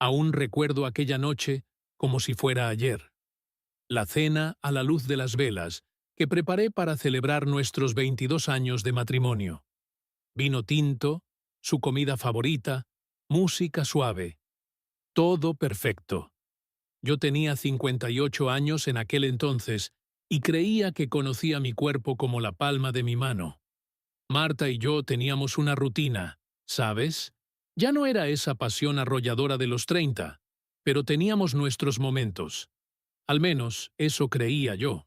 Aún recuerdo aquella noche como si fuera ayer. La cena a la luz de las velas que preparé para celebrar nuestros 22 años de matrimonio. Vino tinto, su comida favorita, música suave. Todo perfecto. Yo tenía 58 años en aquel entonces y creía que conocía mi cuerpo como la palma de mi mano. Marta y yo teníamos una rutina, ¿sabes? Ya no era esa pasión arrolladora de los 30, pero teníamos nuestros momentos. Al menos eso creía yo.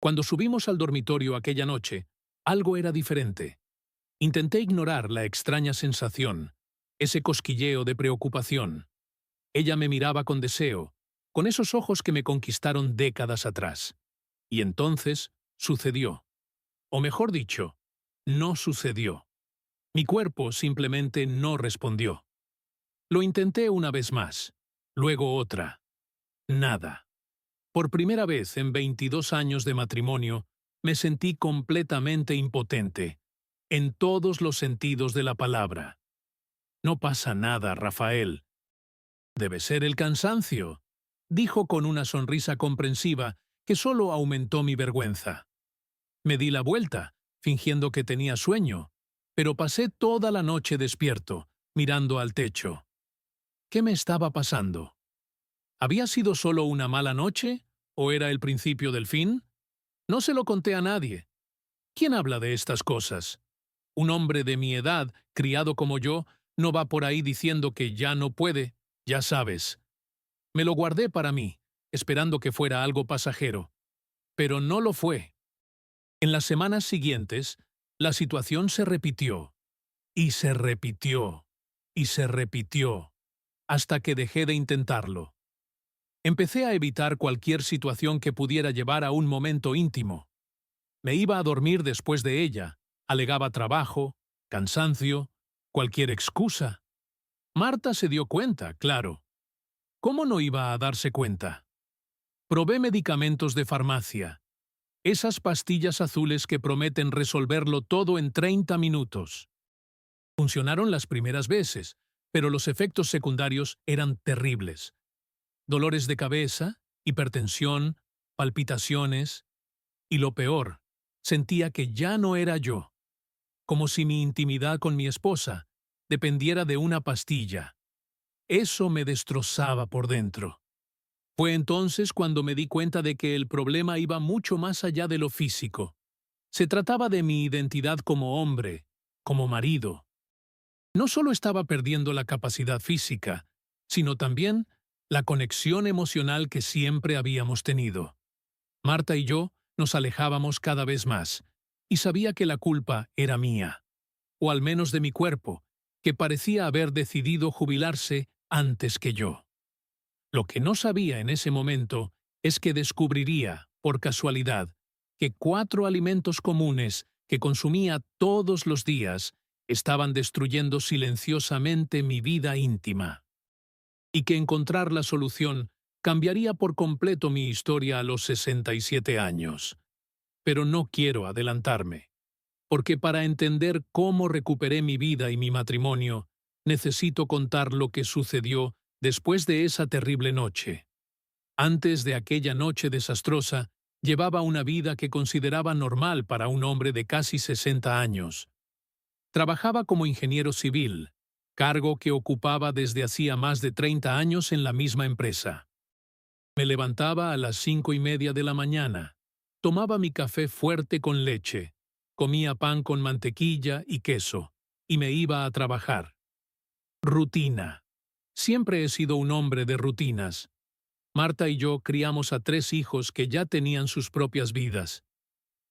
Cuando subimos al dormitorio aquella noche, algo era diferente. Intenté ignorar la extraña sensación, ese cosquilleo de preocupación. Ella me miraba con deseo, con esos ojos que me conquistaron décadas atrás. Y entonces sucedió. O mejor dicho, no sucedió. Mi cuerpo simplemente no respondió. Lo intenté una vez más, luego otra. Nada. Por primera vez en 22 años de matrimonio, me sentí completamente impotente, en todos los sentidos de la palabra. No pasa nada, Rafael. Debe ser el cansancio, dijo con una sonrisa comprensiva que solo aumentó mi vergüenza. Me di la vuelta, fingiendo que tenía sueño, pero pasé toda la noche despierto, mirando al techo. ¿Qué me estaba pasando? ¿Había sido solo una mala noche? ¿O era el principio del fin? No se lo conté a nadie. ¿Quién habla de estas cosas? Un hombre de mi edad, criado como yo, no va por ahí diciendo que ya no puede, ya sabes. Me lo guardé para mí, esperando que fuera algo pasajero. Pero no lo fue. En las semanas siguientes, la situación se repitió, y se repitió, y se repitió, hasta que dejé de intentarlo. Empecé a evitar cualquier situación que pudiera llevar a un momento íntimo. Me iba a dormir después de ella, alegaba trabajo, cansancio, cualquier excusa. Marta se dio cuenta, claro. ¿Cómo no iba a darse cuenta? Probé medicamentos de farmacia, esas pastillas azules que prometen resolverlo todo en 30 minutos. Funcionaron las primeras veces, pero los efectos secundarios eran terribles. Dolores de cabeza, hipertensión, palpitaciones, y lo peor, sentía que ya no era yo, como si mi intimidad con mi esposa dependiera de una pastilla. Eso me destrozaba por dentro. Fue entonces cuando me di cuenta de que el problema iba mucho más allá de lo físico. Se trataba de mi identidad como hombre, como marido. No solo estaba perdiendo la capacidad física, sino también la conexión emocional que siempre habíamos tenido. Marta y yo nos alejábamos cada vez más, y sabía que la culpa era mía, o al menos de mi cuerpo, que parecía haber decidido jubilarse antes que yo. Lo que no sabía en ese momento es que descubriría, por casualidad, que 4 alimentos comunes que consumía todos los días estaban destruyendo silenciosamente mi vida íntima. Y que encontrar la solución cambiaría por completo mi historia a los 67 años. Pero no quiero adelantarme, porque para entender cómo recuperé mi vida y mi matrimonio, necesito contar lo que sucedió después de esa terrible noche. Antes de aquella noche desastrosa, llevaba una vida que consideraba normal para un hombre de casi 60 años. Trabajaba como ingeniero civil, cargo que ocupaba desde hacía más de 30 años en la misma empresa. Me levantaba a las 5:30 de la mañana, tomaba mi café fuerte con leche, comía pan con mantequilla y queso, y me iba a trabajar. Rutina. Siempre he sido un hombre de rutinas. Marta y yo criamos a 3 hijos que ya tenían sus propias vidas.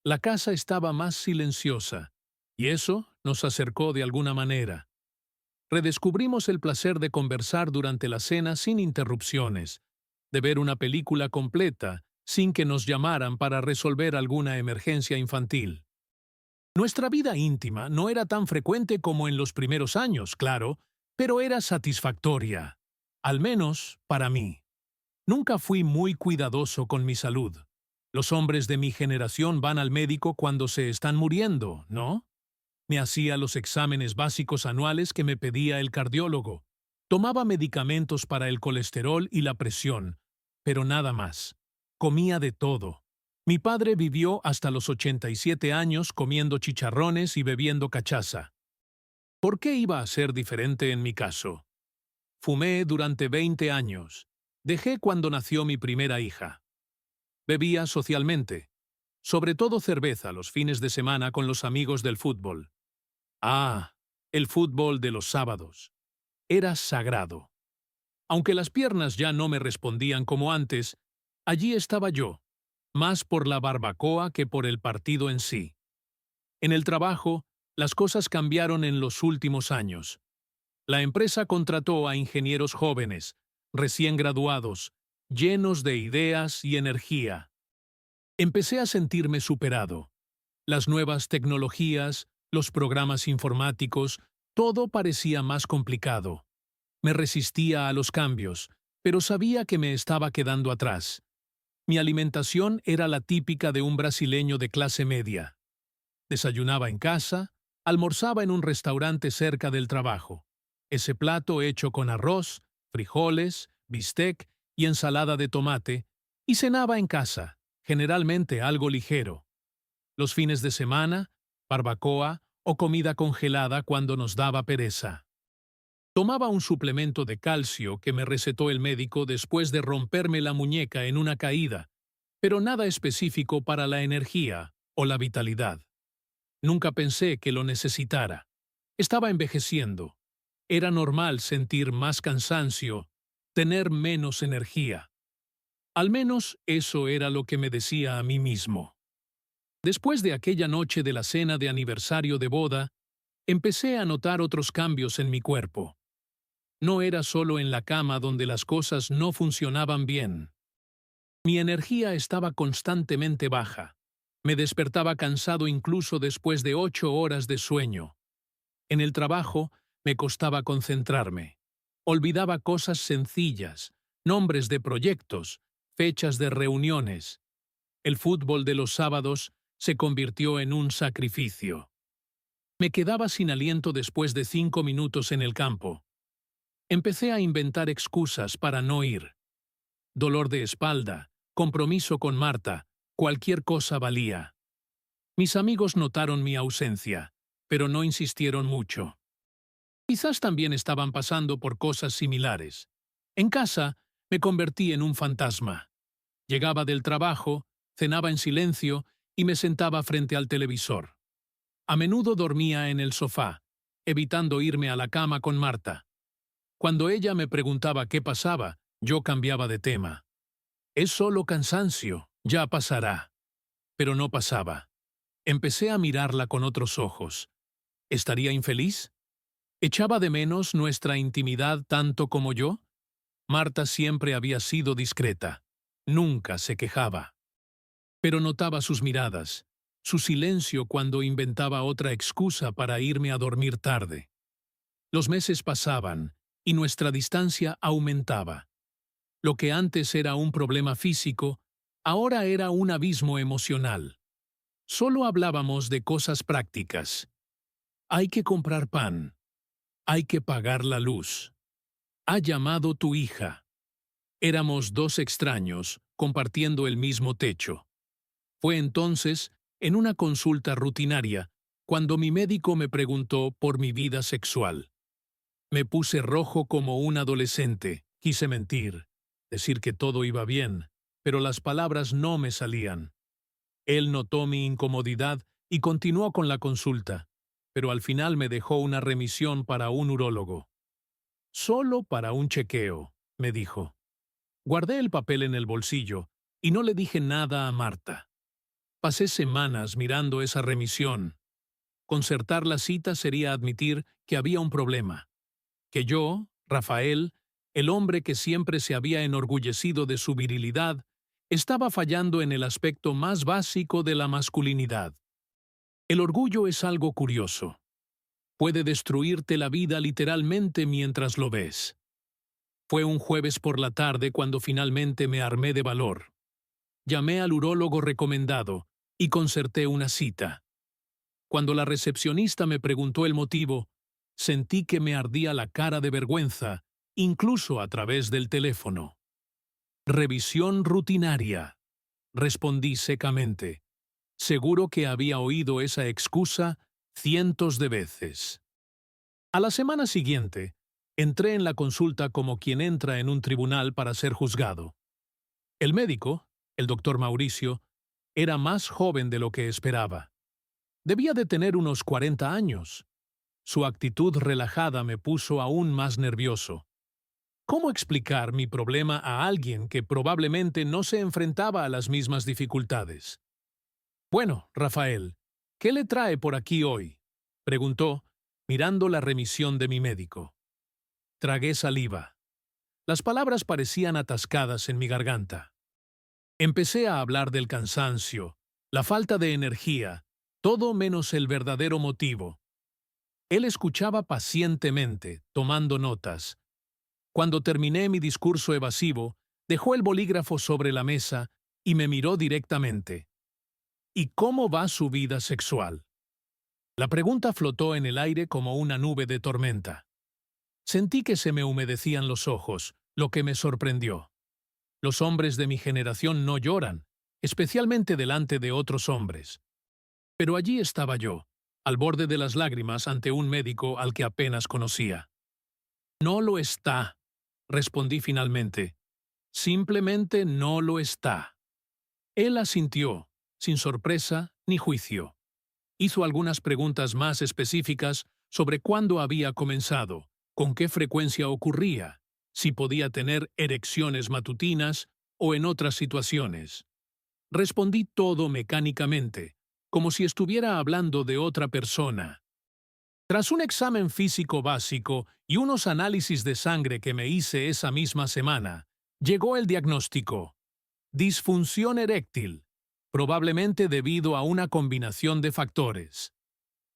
La casa estaba más silenciosa, y eso nos acercó de alguna manera. Redescubrimos el placer de conversar durante la cena sin interrupciones, de ver una película completa sin que nos llamaran para resolver alguna emergencia infantil. Nuestra vida íntima no era tan frecuente como en los primeros años, claro, pero era satisfactoria, al menos para mí. Nunca fui muy cuidadoso con mi salud. Los hombres de mi generación van al médico cuando se están muriendo, ¿no? Me hacía los exámenes básicos anuales que me pedía el cardiólogo. Tomaba medicamentos para el colesterol y la presión, pero nada más. Comía de todo. Mi padre vivió hasta los 87 años comiendo chicharrones y bebiendo cachaza. ¿Por qué iba a ser diferente en mi caso? Fumé durante 20 años. Dejé cuando nació mi primera hija. Bebía socialmente, sobre todo cerveza los fines de semana con los amigos del fútbol. Ah, el fútbol de los sábados. Era sagrado. Aunque las piernas ya no me respondían como antes, allí estaba yo, más por la barbacoa que por el partido en sí. En el trabajo, las cosas cambiaron en los últimos años. La empresa contrató a ingenieros jóvenes, recién graduados, llenos de ideas y energía. Empecé a sentirme superado. Las nuevas tecnologías, los programas informáticos, todo parecía más complicado. Me resistía a los cambios, pero sabía que me estaba quedando atrás. Mi alimentación era la típica de un brasileño de clase media. Desayunaba en casa, almorzaba en un restaurante cerca del trabajo. Ese plato hecho con arroz, frijoles, bistec y ensalada de tomate, y cenaba en casa, generalmente algo ligero. Los fines de semana, barbacoa o comida congelada cuando nos daba pereza. Tomaba un suplemento de calcio que me recetó el médico después de romperme la muñeca en una caída, pero nada específico para la energía o la vitalidad. Nunca pensé que lo necesitara. Estaba envejeciendo. Era normal sentir más cansancio, tener menos energía. Al menos eso era lo que me decía a mí mismo. Después de aquella noche de la cena de aniversario de boda, empecé a notar otros cambios en mi cuerpo. No era solo en la cama donde las cosas no funcionaban bien. Mi energía estaba constantemente baja. Me despertaba cansado incluso después de 8 horas de sueño. En el trabajo me costaba concentrarme. Olvidaba cosas sencillas, nombres de proyectos, fechas de reuniones. El fútbol de los sábados se convirtió en un sacrificio. Me quedaba sin aliento después de 5 minutos en el campo. Empecé a inventar excusas para no ir. Dolor de espalda, compromiso con Marta, cualquier cosa valía. Mis amigos notaron mi ausencia, pero no insistieron mucho. Quizás también estaban pasando por cosas similares. En casa, me convertí en un fantasma. Llegaba del trabajo, cenaba en silencio y me sentaba frente al televisor. A menudo dormía en el sofá, evitando irme a la cama con Marta. Cuando ella me preguntaba qué pasaba, yo cambiaba de tema. Es solo cansancio, ya pasará. Pero no pasaba. Empecé a mirarla con otros ojos. ¿Estaría infeliz? ¿Echaba de menos nuestra intimidad tanto como yo? Marta siempre había sido discreta. Nunca se quejaba. Pero notaba sus miradas, su silencio cuando inventaba otra excusa para irme a dormir tarde. Los meses pasaban y nuestra distancia aumentaba. Lo que antes era un problema físico, ahora era un abismo emocional. Solo hablábamos de cosas prácticas. Hay que comprar pan. Hay que pagar la luz. Ha llamado tu hija. Éramos dos extraños, compartiendo el mismo techo. Fue entonces, en una consulta rutinaria, cuando mi médico me preguntó por mi vida sexual. Me puse rojo como un adolescente, quise mentir, decir que todo iba bien, pero las palabras no me salían. Él notó mi incomodidad y continuó con la consulta, pero al final me dejó una remisión para un urólogo. Solo para un chequeo, me dijo. Guardé el papel en el bolsillo y no le dije nada a Marta. Pasé semanas mirando esa remisión. Concertar la cita sería admitir que había un problema. Que yo, Rafael, el hombre que siempre se había enorgullecido de su virilidad, estaba fallando en el aspecto más básico de la masculinidad. El orgullo es algo curioso. Puede destruirte la vida literalmente mientras lo ves. Fue un jueves por la tarde cuando finalmente me armé de valor. Llamé al urólogo recomendado y concerté una cita. Cuando la recepcionista me preguntó el motivo, sentí que me ardía la cara de vergüenza incluso a través del teléfono. Revisión rutinaria, respondí secamente. Seguro que había oído esa excusa cientos de veces. A la semana siguiente, entré en la consulta como quien entra en un tribunal para ser juzgado. El médico, el doctor Mauricio, era más joven de lo que esperaba. Debía de tener unos 40 años. Su actitud relajada me puso aún más nervioso. ¿Cómo explicar mi problema a alguien que probablemente no se enfrentaba a las mismas dificultades? Bueno, Rafael, ¿qué le trae por aquí hoy?, preguntó, mirando la remisión de mi médico. Tragué saliva. Las palabras parecían atascadas en mi garganta. Empecé a hablar del cansancio, la falta de energía, todo menos el verdadero motivo. Él escuchaba pacientemente, tomando notas. Cuando terminé mi discurso evasivo, dejó el bolígrafo sobre la mesa y me miró directamente. ¿Y cómo va su vida sexual? La pregunta flotó en el aire como una nube de tormenta. Sentí que se me humedecían los ojos, lo que me sorprendió. Los hombres de mi generación no lloran, especialmente delante de otros hombres. Pero allí estaba yo, al borde de las lágrimas ante un médico al que apenas conocía. No lo está, respondí finalmente. Simplemente no lo está. Él asintió, sin sorpresa ni juicio. Hizo algunas preguntas más específicas sobre cuándo había comenzado, con qué frecuencia ocurría, si podía tener erecciones matutinas o en otras situaciones. Respondí todo mecánicamente, como si estuviera hablando de otra persona. Tras un examen físico básico y unos análisis de sangre que me hice esa misma semana, llegó el diagnóstico: disfunción eréctil, probablemente debido a una combinación de factores.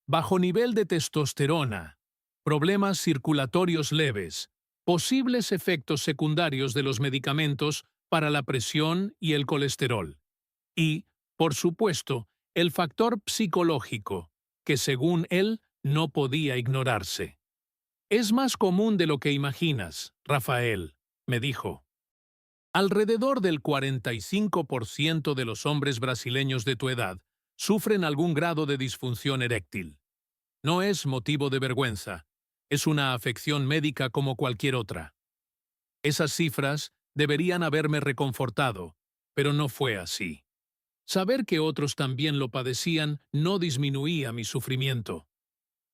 Bajo nivel de testosterona, problemas circulatorios leves, posibles efectos secundarios de los medicamentos para la presión y el colesterol. Y, por supuesto, el factor psicológico, que según él no podía ignorarse. Es más común de lo que imaginas, Rafael, me dijo. Alrededor del 45% de los hombres brasileños de tu edad sufren algún grado de disfunción eréctil. No es motivo de vergüenza, es una afección médica como cualquier otra. Esas cifras deberían haberme reconfortado, pero no fue así. Saber que otros también lo padecían no disminuía mi sufrimiento.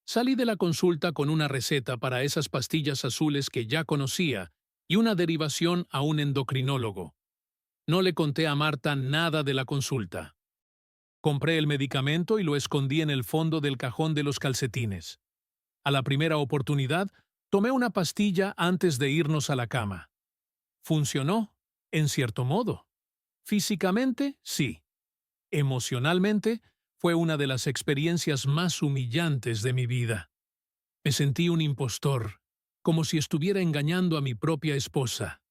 Salí de la consulta con una receta para esas pastillas azules que ya conocía y una derivación a un endocrinólogo. No le conté a Marta nada de la consulta. Compré el medicamento y lo escondí en el fondo del cajón de los calcetines. A la primera oportunidad, tomé una pastilla antes de irnos a la cama. Funcionó, en cierto modo. Físicamente, sí. Emocionalmente, fue una de las experiencias más humillantes de mi vida. Me sentí un impostor, como si estuviera engañando a mi propia esposa.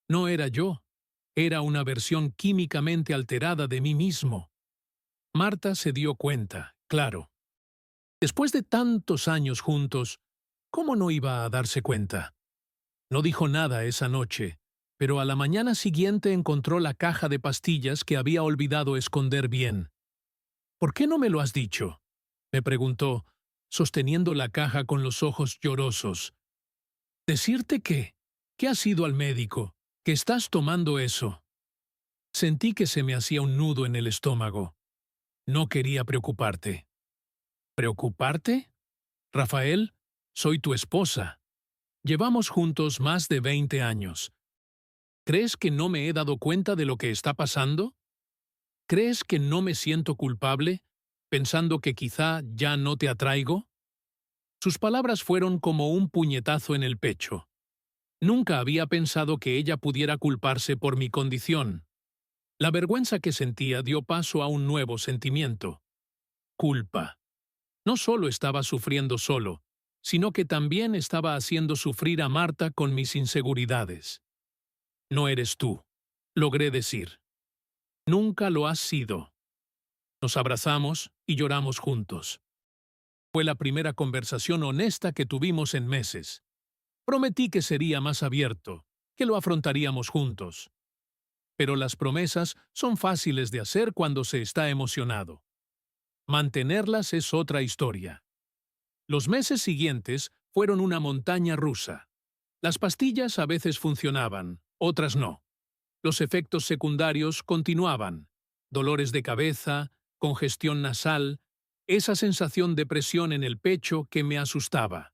No era yo, era una versión químicamente alterada de mí mismo. Marta se dio cuenta, claro. Después de tantos años juntos, ¿cómo no iba a darse cuenta? No dijo nada esa noche, pero a la mañana siguiente encontró la caja de pastillas que había olvidado esconder bien. ¿Por qué no me lo has dicho?, me preguntó, sosteniendo la caja con los ojos llorosos. ¿Decirte qué? ¿Que has ido al médico? ¿Que estás tomando eso? Sentí que se me hacía un nudo en el estómago. No quería preocuparte. ¿Preocuparte? Rafael, soy tu esposa. Llevamos juntos más de 20 años. ¿Crees que no me he dado cuenta de lo que está pasando? ¿Crees que no me siento culpable, pensando que quizá ya no te atraigo? Sus palabras fueron como un puñetazo en el pecho. Nunca había pensado que ella pudiera culparse por mi condición. La vergüenza que sentía dio paso a un nuevo sentimiento: culpa. No solo estaba sufriendo solo, sino que también estaba haciendo sufrir a Marta con mis inseguridades. No eres tú, logré decir. Nunca lo has sido. Nos abrazamos y lloramos juntos. Fue la primera conversación honesta que tuvimos en meses. Prometí que sería más abierto, que lo afrontaríamos juntos. Pero las promesas son fáciles de hacer cuando se está emocionado. Mantenerlas es otra historia. Los meses siguientes fueron una montaña rusa. Las pastillas a veces funcionaban, otras no. Los efectos secundarios continuaban. Dolores de cabeza, congestión nasal, esa sensación de presión en el pecho que me asustaba.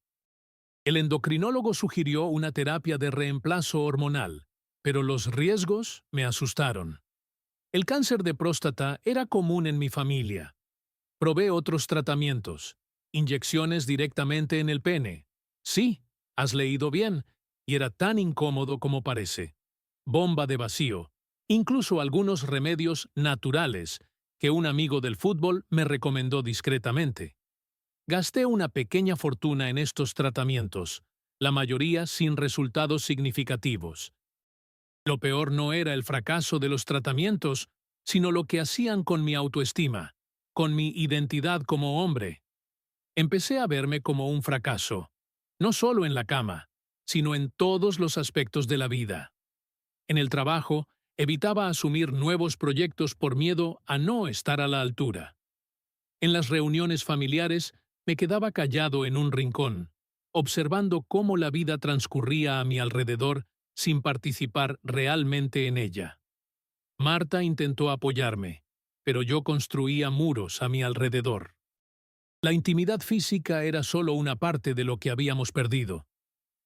El endocrinólogo sugirió una terapia de reemplazo hormonal, pero los riesgos me asustaron. El cáncer de próstata era común en mi familia. Probé otros tratamientos, inyecciones directamente en el pene. Sí, has leído bien, y era tan incómodo como parece. Bomba de vacío, incluso algunos remedios naturales que un amigo del fútbol me recomendó discretamente. Gasté una pequeña fortuna en estos tratamientos, la mayoría sin resultados significativos. Lo peor no era el fracaso de los tratamientos, sino lo que hacían con mi autoestima, con mi identidad como hombre. Empecé a verme como un fracaso, no solo en la cama, sino en todos los aspectos de la vida. En el trabajo, evitaba asumir nuevos proyectos por miedo a no estar a la altura. En las reuniones familiares, me quedaba callado en un rincón, observando cómo la vida transcurría a mi alrededor sin participar realmente en ella. Marta intentó apoyarme, pero yo construía muros a mi alrededor. La intimidad física era solo una parte de lo que habíamos perdido.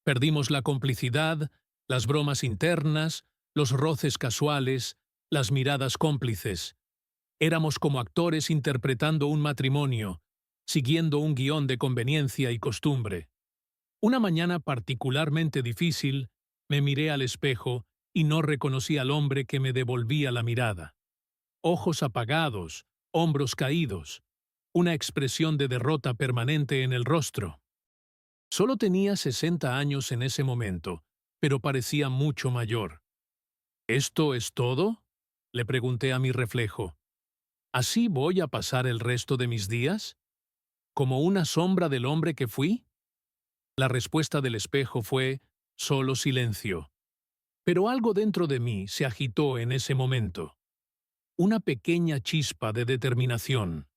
Perdimos la complicidad, las bromas internas, los roces casuales, las miradas cómplices. Éramos como actores interpretando un matrimonio, siguiendo un guión de conveniencia y costumbre. Una mañana particularmente difícil, me miré al espejo y no reconocí al hombre que me devolvía la mirada. Ojos apagados, hombros caídos, una expresión de derrota permanente en el rostro. Solo tenía 60 años en ese momento, pero parecía mucho mayor. ¿Esto es todo?, le pregunté a mi reflejo. ¿Así voy a pasar el resto de mis días? ¿Como una sombra del hombre que fui? La respuesta del espejo fue solo silencio. Pero algo dentro de mí se agitó en ese momento. Una pequeña chispa de determinación.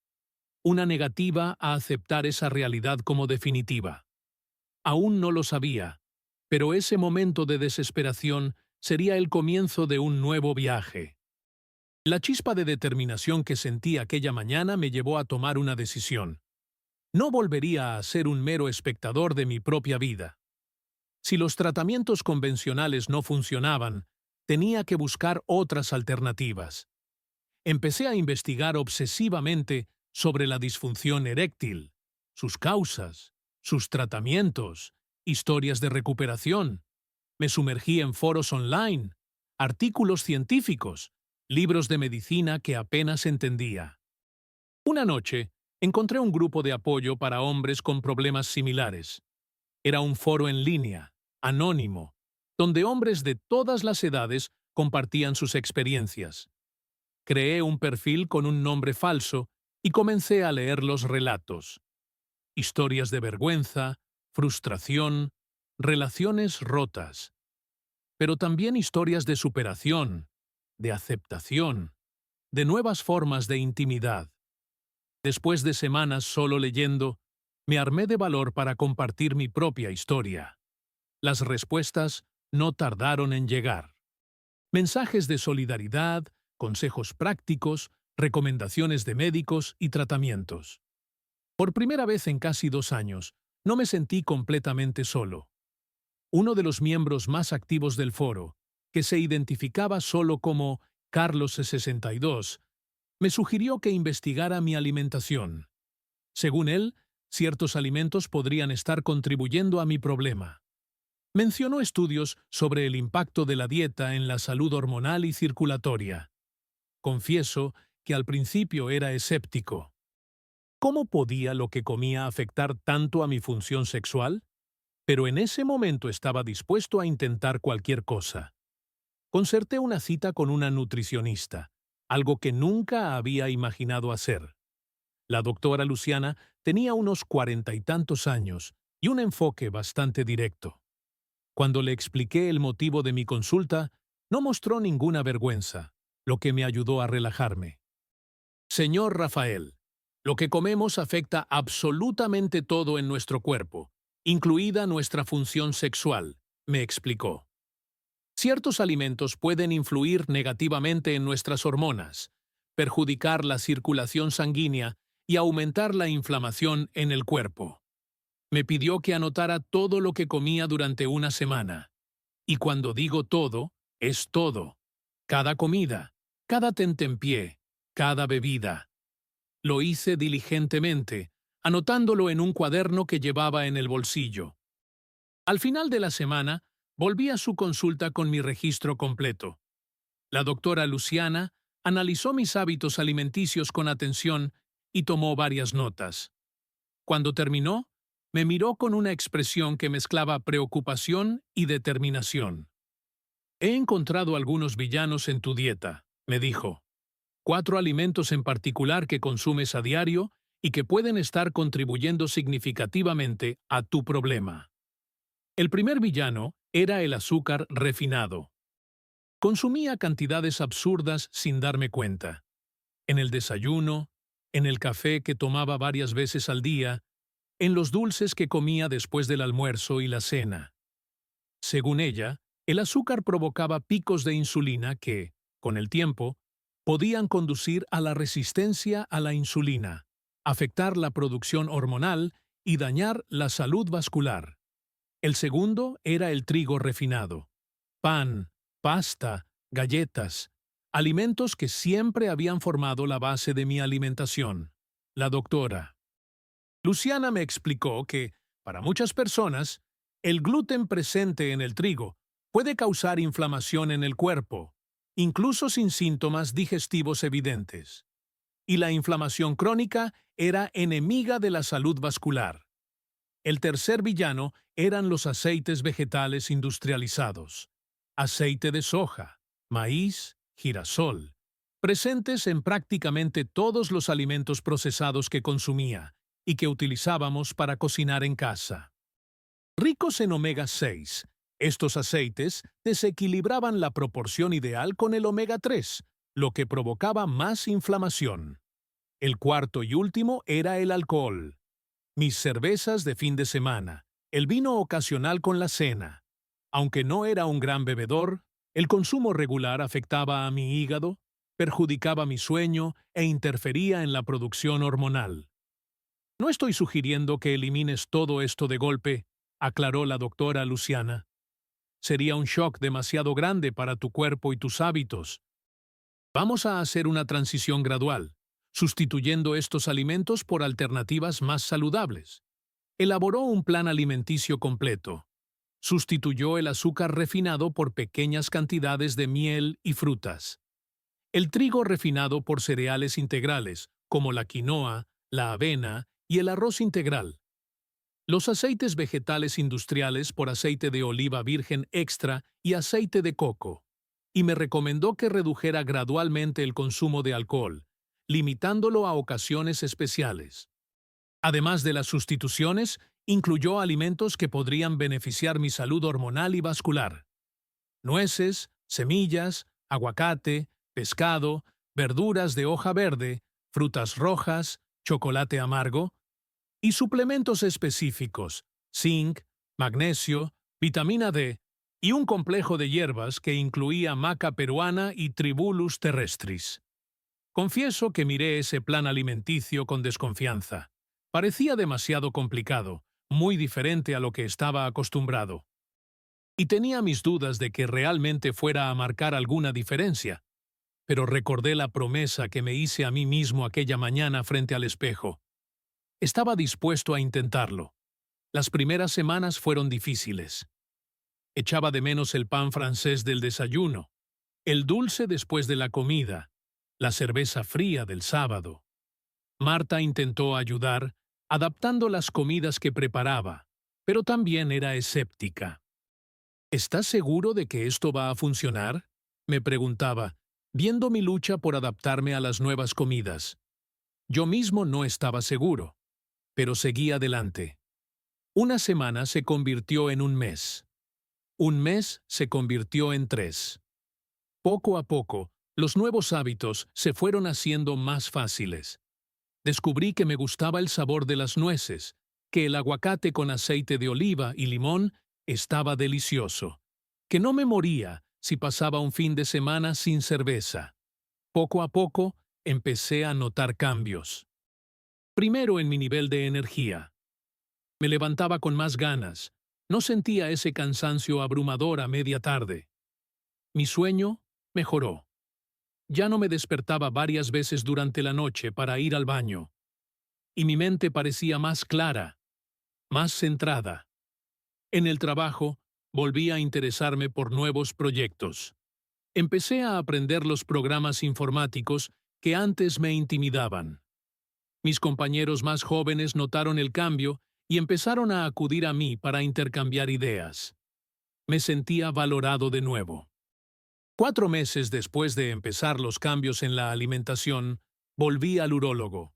Una negativa a aceptar esa realidad como definitiva. Aún no lo sabía, pero ese momento de desesperación sería el comienzo de un nuevo viaje. La chispa de determinación que sentí aquella mañana me llevó a tomar una decisión. No volvería a ser un mero espectador de mi propia vida. Si los tratamientos convencionales no funcionaban, tenía que buscar otras alternativas. Empecé a investigar obsesivamente sobre la disfunción eréctil, sus causas, sus tratamientos, historias de recuperación. Me sumergí en foros online, artículos científicos, libros de medicina que apenas entendía. Una noche, encontré un grupo de apoyo para hombres con problemas similares. Era un foro en línea, anónimo, donde hombres de todas las edades compartían sus experiencias. Creé un perfil con un nombre falso y comencé a leer los relatos. Historias de vergüenza, frustración, relaciones rotas. Pero también historias de superación, de aceptación, de nuevas formas de intimidad. Después de semanas solo leyendo, me armé de valor para compartir mi propia historia. Las respuestas no tardaron en llegar. Mensajes de solidaridad, consejos prácticos, recomendaciones de médicos y tratamientos. Por primera vez en casi 2 años, no me sentí completamente solo. Uno de los miembros más activos del foro, que se identificaba solo como Carlos 62, me sugirió que investigara mi alimentación. Según él, ciertos alimentos podrían estar contribuyendo a mi problema. Mencionó estudios sobre el impacto de la dieta en la salud hormonal y circulatoria. Confieso que al principio era escéptico. ¿Cómo podía lo que comía afectar tanto a mi función sexual? Pero en ese momento estaba dispuesto a intentar cualquier cosa. Concerté una cita con una nutricionista, algo que nunca había imaginado hacer. La doctora Luciana tenía unos 40 y tantos años y un enfoque bastante directo. Cuando le expliqué el motivo de mi consulta, no mostró ninguna vergüenza, lo que me ayudó a relajarme. Señor Rafael, lo que comemos afecta absolutamente todo en nuestro cuerpo, incluida nuestra función sexual, me explicó. Ciertos alimentos pueden influir negativamente en nuestras hormonas, perjudicar la circulación sanguínea y aumentar la inflamación en el cuerpo. Me pidió que anotara todo lo que comía durante una semana. Y cuando digo todo, es todo. Cada comida, cada tentempié, cada bebida. Lo hice diligentemente, anotándolo en un cuaderno que llevaba en el bolsillo. Al final de la semana, volví a su consulta con mi registro completo. La doctora Luciana analizó mis hábitos alimenticios con atención y tomó varias notas. Cuando terminó, me miró con una expresión que mezclaba preocupación y determinación. He encontrado algunos villanos en tu dieta, me dijo. 4 alimentos en particular que consumes a diario y que pueden estar contribuyendo significativamente a tu problema. El primer villano era el azúcar refinado. Consumía cantidades absurdas sin darme cuenta. En el desayuno, en el café que tomaba varias veces al día, en los dulces que comía después del almuerzo y la cena. Según ella, el azúcar provocaba picos de insulina que, con el tiempo, podían conducir a la resistencia a la insulina, afectar la producción hormonal y dañar la salud vascular. El segundo era el trigo refinado. Pan, pasta, galletas, alimentos que siempre habían formado la base de mi alimentación. La doctora Luciana me explicó que, para muchas personas, el gluten presente en el trigo puede causar inflamación en el cuerpo, incluso sin síntomas digestivos evidentes. Y la inflamación crónica era enemiga de la salud vascular. El tercer villano eran los aceites vegetales industrializados. Aceite de soja, maíz, girasol, presentes en prácticamente todos los alimentos procesados que consumía y que utilizábamos para cocinar en casa. Ricos en omega 6, estos aceites desequilibraban la proporción ideal con el omega 3, lo que provocaba más inflamación. El cuarto y último era el alcohol. Mis cervezas de fin de semana, el vino ocasional con la cena. Aunque no era un gran bebedor, el consumo regular afectaba a mi hígado, perjudicaba mi sueño e interfería en la producción hormonal. No estoy sugiriendo que elimines todo esto de golpe, aclaró la doctora Luciana. Sería un shock demasiado grande para tu cuerpo y tus hábitos. Vamos a hacer una transición gradual, sustituyendo estos alimentos por alternativas más saludables. Elaboró un plan alimenticio completo. Sustituyó el azúcar refinado por pequeñas cantidades de miel y frutas. El trigo refinado por cereales integrales, como la quinoa, la avena y el arroz integral. Los aceites vegetales industriales por aceite de oliva virgen extra y aceite de coco. Y me recomendó que redujera gradualmente el consumo de alcohol, limitándolo a ocasiones especiales. Además de las sustituciones, incluyó alimentos que podrían beneficiar mi salud hormonal y vascular. Nueces, semillas, aguacate, pescado, verduras de hoja verde, frutas rojas, chocolate amargo, y suplementos específicos, zinc, magnesio, vitamina D y un complejo de hierbas que incluía maca peruana y Tribulus terrestris. Confieso que miré ese plan alimenticio con desconfianza. Parecía demasiado complicado, muy diferente a lo que estaba acostumbrado. Y tenía mis dudas de que realmente fuera a marcar alguna diferencia. Pero recordé la promesa que me hice a mí mismo aquella mañana frente al espejo. Estaba dispuesto a intentarlo. Las primeras semanas fueron difíciles. Echaba de menos el pan francés del desayuno, el dulce después de la comida, la cerveza fría del sábado. Marta intentó ayudar, adaptando las comidas que preparaba, pero también era escéptica. ¿Estás seguro de que esto va a funcionar?, me preguntaba, viendo mi lucha por adaptarme a las nuevas comidas. Yo mismo no estaba seguro, pero seguí adelante. Una semana se convirtió en un mes. Un mes se convirtió en 3. Poco a poco, los nuevos hábitos se fueron haciendo más fáciles. Descubrí que me gustaba el sabor de las nueces, que el aguacate con aceite de oliva y limón estaba delicioso, que no me moría si pasaba un fin de semana sin cerveza. Poco a poco, empecé a notar cambios. Primero en mi nivel de energía. Me levantaba con más ganas. No sentía ese cansancio abrumador a media tarde. Mi sueño mejoró. Ya no me despertaba varias veces durante la noche para ir al baño. Y mi mente parecía más clara, más centrada. En el trabajo, volví a interesarme por nuevos proyectos. Empecé a aprender los programas informáticos que antes me intimidaban. Mis compañeros más jóvenes notaron el cambio y empezaron a acudir a mí para intercambiar ideas. Me sentía valorado de nuevo. 4 meses después de empezar los cambios en la alimentación, volví al urólogo.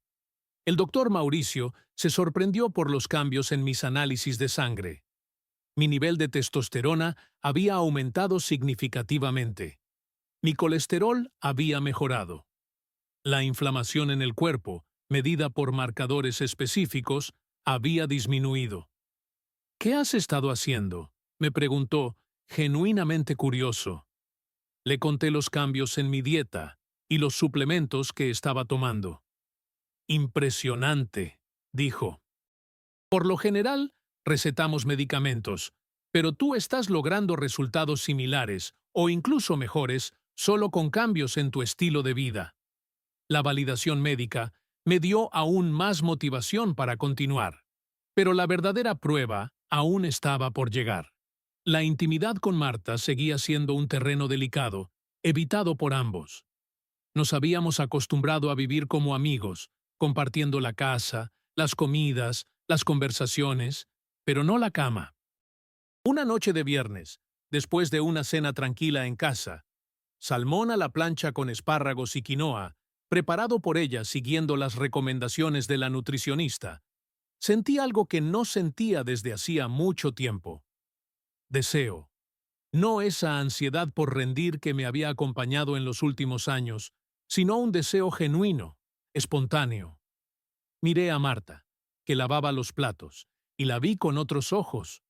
El doctor Mauricio se sorprendió por los cambios en mis análisis de sangre. Mi nivel de testosterona había aumentado significativamente. Mi colesterol había mejorado. La inflamación en el cuerpo, medida por marcadores específicos, había disminuido. ¿Qué has estado haciendo?, me preguntó, genuinamente curioso. Le conté los cambios en mi dieta y los suplementos que estaba tomando. Impresionante, dijo. Por lo general, recetamos medicamentos, pero tú estás logrando resultados similares o incluso mejores solo con cambios en tu estilo de vida. La validación médica me dio aún más motivación para continuar, pero la verdadera prueba aún estaba por llegar. La intimidad con Marta seguía siendo un terreno delicado, evitado por ambos. Nos habíamos acostumbrado a vivir como amigos, compartiendo la casa, las comidas, las conversaciones, pero no la cama. Una noche de viernes, después de una cena tranquila en casa, salmón a la plancha con espárragos y quinoa, preparado por ella siguiendo las recomendaciones de la nutricionista, sentí algo que no sentía desde hacía mucho tiempo. Deseo. No esa ansiedad por rendir que me había acompañado en los últimos años, sino un deseo genuino, espontáneo. Miré a Marta, que lavaba los platos, y la vi con otros ojos,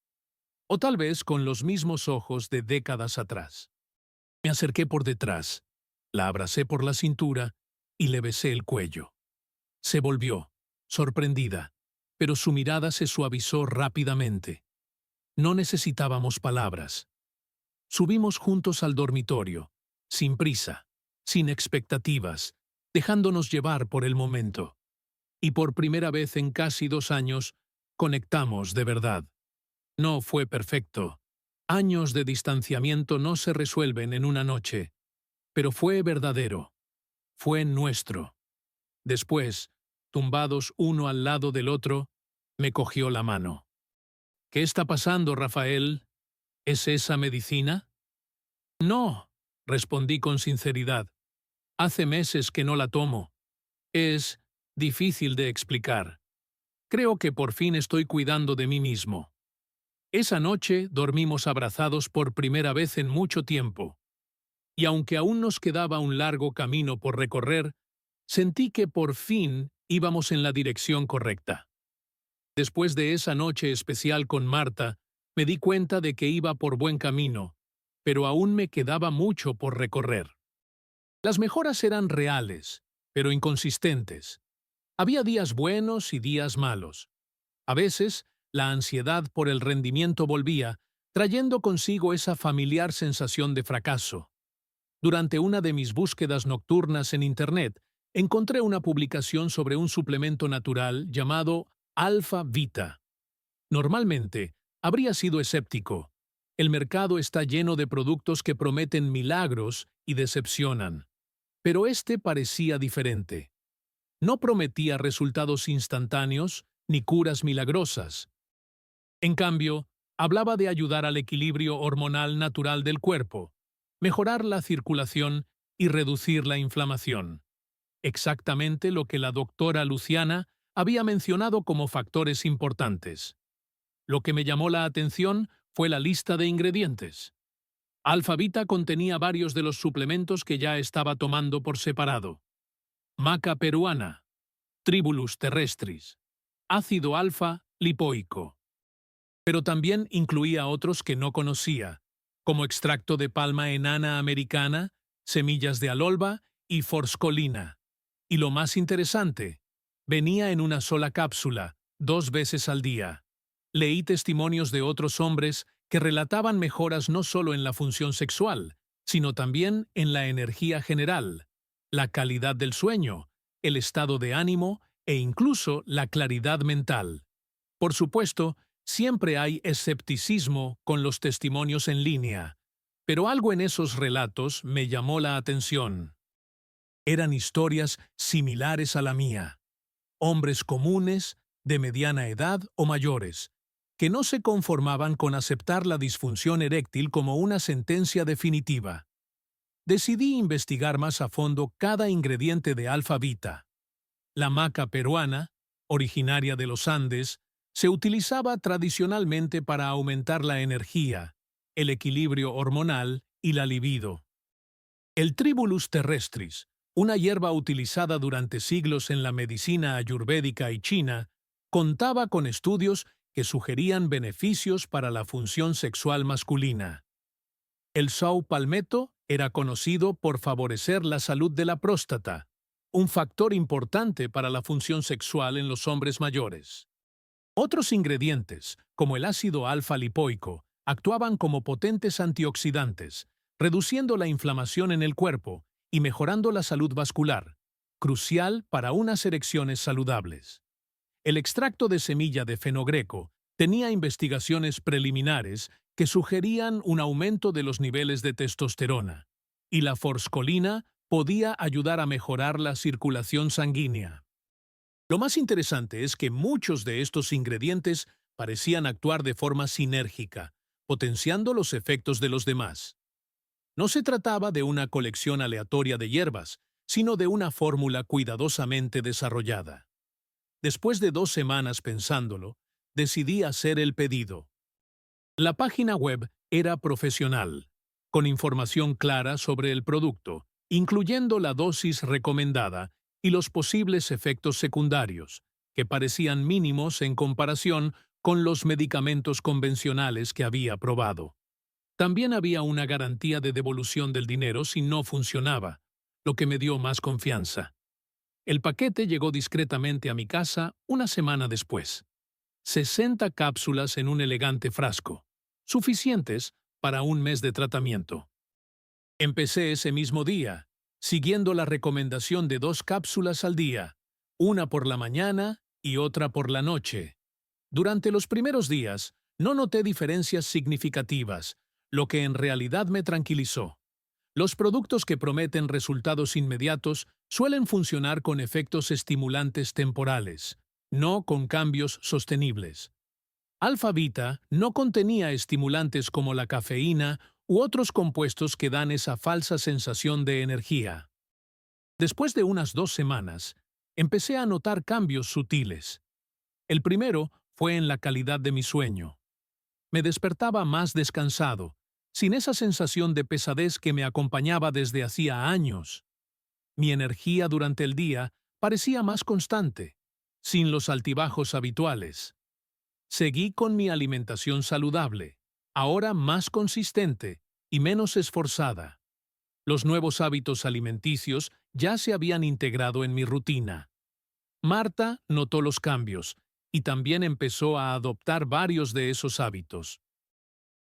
o tal vez con los mismos ojos de décadas atrás. Me acerqué por detrás, la abracé por la cintura y le besé el cuello. Se volvió, sorprendida, pero su mirada se suavizó rápidamente. No necesitábamos palabras. Subimos juntos al dormitorio, sin prisa, sin expectativas, dejándonos llevar por el momento. Y por primera vez en casi 2 años, conectamos de verdad. No fue perfecto. Años de distanciamiento no se resuelven en una noche, pero fue verdadero. Fue nuestro. Después, tumbados uno al lado del otro, me cogió la mano. ¿Qué está pasando, Rafael? ¿Es esa medicina? No, respondí con sinceridad. Hace meses que no la tomo. Es difícil de explicar. Creo que por fin estoy cuidando de mí mismo. Esa noche dormimos abrazados por primera vez en mucho tiempo. Y aunque aún nos quedaba un largo camino por recorrer, sentí que por fin íbamos en la dirección correcta. Después de esa noche especial con Marta, me di cuenta de que iba por buen camino, pero aún me quedaba mucho por recorrer. Las mejoras eran reales, pero inconsistentes. Había días buenos y días malos. A veces, la ansiedad por el rendimiento volvía, trayendo consigo esa familiar sensación de fracaso. Durante una de mis búsquedas nocturnas en Internet, encontré una publicación sobre un suplemento natural llamado Alpha Vita. Normalmente, habría sido escéptico. El mercado está lleno de productos que prometen milagros y decepcionan. Pero este parecía diferente. No prometía resultados instantáneos ni curas milagrosas. En cambio, hablaba de ayudar al equilibrio hormonal natural del cuerpo, mejorar la circulación y reducir la inflamación. Exactamente lo que la doctora Luciana había mencionado como factores importantes. Lo que me llamó la atención fue la lista de ingredientes. Alfa-Vita contenía varios de los suplementos que ya estaba tomando por separado. Maca peruana, Tribulus terrestris, ácido alfa lipoico. Pero también incluía otros que no conocía, como extracto de palma enana americana, semillas de alolva y forscolina. Y lo más interesante, venía en una sola cápsula, 2 veces al día. Leí testimonios de otros hombres que relataban mejoras no solo en la función sexual, sino también en la energía general, la calidad del sueño, el estado de ánimo e incluso la claridad mental. Por supuesto, siempre hay escepticismo con los testimonios en línea, pero algo en esos relatos me llamó la atención. Eran historias similares a la mía. Hombres comunes, de mediana edad o mayores, que no se conformaban con aceptar la disfunción eréctil como una sentencia definitiva. Decidí investigar más a fondo cada ingrediente de Alfa-Vita. La maca peruana, originaria de los Andes, se utilizaba tradicionalmente para aumentar la energía, el equilibrio hormonal y la libido. El Tribulus terrestris, una hierba utilizada durante siglos en la medicina ayurvédica y china, contaba con estudios que sugerían beneficios para la función sexual masculina. El Saw palmetto era conocido por favorecer la salud de la próstata, un factor importante para la función sexual en los hombres mayores. Otros ingredientes, como el ácido alfa-lipoico, actuaban como potentes antioxidantes, reduciendo la inflamación en el cuerpo y mejorando la salud vascular, crucial para unas erecciones saludables. El extracto de semilla de fenogreco tenía investigaciones preliminares que sugerían un aumento de los niveles de testosterona, y la forscolina podía ayudar a mejorar la circulación sanguínea. Lo más interesante es que muchos de estos ingredientes parecían actuar de forma sinérgica, potenciando los efectos de los demás. No se trataba de una colección aleatoria de hierbas, sino de una fórmula cuidadosamente desarrollada. Después de 2 semanas pensándolo, decidí hacer el pedido. La página web era profesional, con información clara sobre el producto, incluyendo la dosis recomendada y los posibles efectos secundarios, que parecían mínimos en comparación con los medicamentos convencionales que había probado. También había una garantía de devolución del dinero si no funcionaba, lo que me dio más confianza. El paquete llegó discretamente a mi casa una semana después. 60 cápsulas en un elegante frasco, suficientes para un mes de tratamiento. Empecé ese mismo día, siguiendo la recomendación de 2 cápsulas al día, una por la mañana y otra por la noche. Durante los primeros días, no noté diferencias significativas, lo que en realidad me tranquilizó. Los productos que prometen resultados inmediatos suelen funcionar con efectos estimulantes temporales, no con cambios sostenibles. Alfa-Vita no contenía estimulantes como la cafeína u otros compuestos que dan esa falsa sensación de energía. Después de unas 2 semanas, empecé a notar cambios sutiles. El primero fue en la calidad de mi sueño. Me despertaba más descansado, sin esa sensación de pesadez que me acompañaba desde hacía años. Mi energía durante el día parecía más constante, sin los altibajos habituales. Seguí con mi alimentación saludable, ahora más consistente y menos esforzada. Los nuevos hábitos alimenticios ya se habían integrado en mi rutina. Marta notó los cambios y también empezó a adoptar varios de esos hábitos.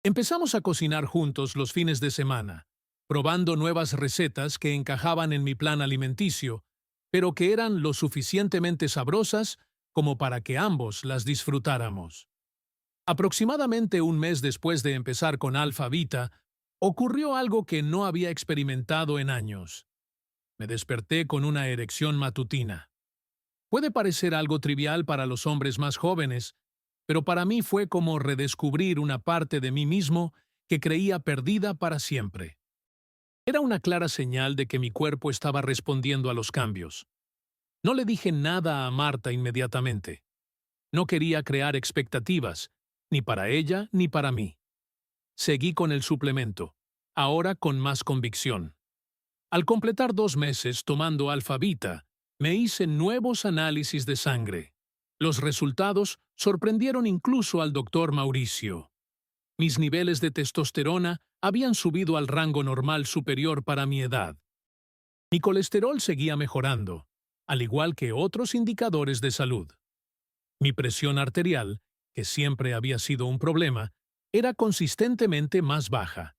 Empezamos a cocinar juntos los fines de semana, probando nuevas recetas que encajaban en mi plan alimenticio, pero que eran lo suficientemente sabrosas como para que ambos las disfrutáramos. Aproximadamente un mes después de empezar con Alfa-Vita, ocurrió algo que no había experimentado en años. Me desperté con una erección matutina. Puede parecer algo trivial para los hombres más jóvenes, pero para mí fue como redescubrir una parte de mí mismo que creía perdida para siempre. Era una clara señal de que mi cuerpo estaba respondiendo a los cambios. No le dije nada a Marta inmediatamente. No quería crear expectativas, ni para ella ni para mí. Seguí con el suplemento, ahora con más convicción. Al completar 2 meses tomando Alfa-Vita, me hice nuevos análisis de sangre. Los resultados sorprendieron incluso al doctor Mauricio. Mis niveles de testosterona habían subido al rango normal superior para mi edad. Mi colesterol seguía mejorando, al igual que otros indicadores de salud. Mi presión arterial, que siempre había sido un problema, era consistentemente más baja,